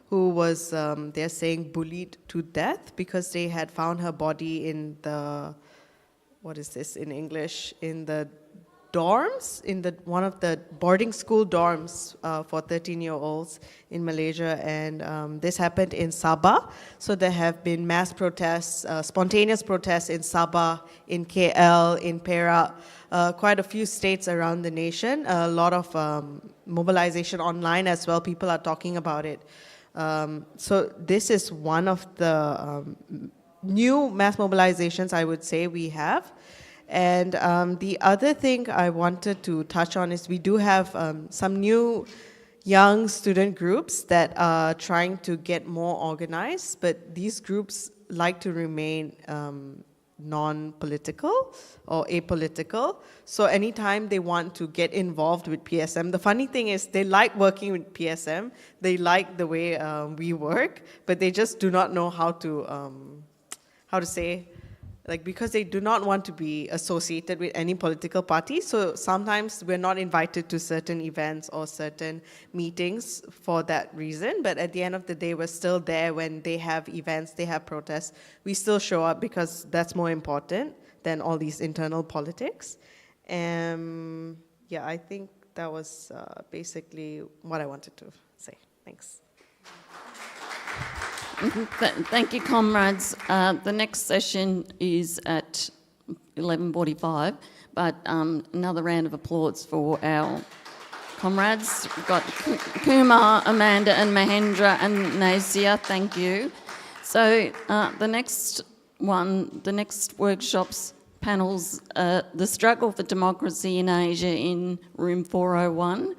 who was, they're saying, bullied to death because they had found her body in the, what is this in English, in the dorms, in one of the boarding school dorms for 13-year-olds in Malaysia. And this happened in Sabah. So there have been mass protests, spontaneous protests in Sabah, in KL, in Perak, quite a few states around the nation. A lot of mobilization online as well. People are talking about it. So this is one of the new mass mobilizations, I would say, we have. And the other thing I wanted to touch on is we do have some new young student groups that are trying to get more organized, but these groups like to remain non-political or apolitical. So anytime they want to get involved with PSM, the funny thing is they like working with PSM, they like the way we work, but they just do not know how to say, like, because they do not want to be associated with any political party. So sometimes we're not invited to certain events or certain meetings for that reason. But at the end of the day, we're still there when they have events, they have protests. We still show up because that's more important than all these internal politics. Yeah, I think that was basically what I wanted to say. Thanks. Thank you, comrades. The next session is at 11:45, but another round of applause for our comrades. We've got Kumar, Amanda and Mahendra and Nasia, thank you. So the next workshops, panels, The Struggle for Democracy in Asia in room 401,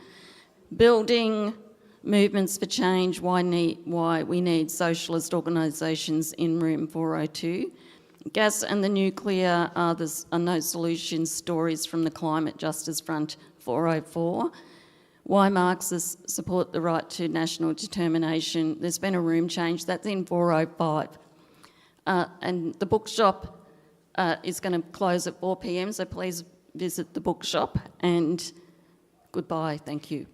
Building Movements for Change, why we need socialist organisations in room 402, Gas and the Nuclear are no solutions, stories from the Climate Justice Front 404, why Marxists support the right to national determination. There's been a room change, that's in 405. And the bookshop is going to close at 4 p.m, so please visit the bookshop, and goodbye, thank you.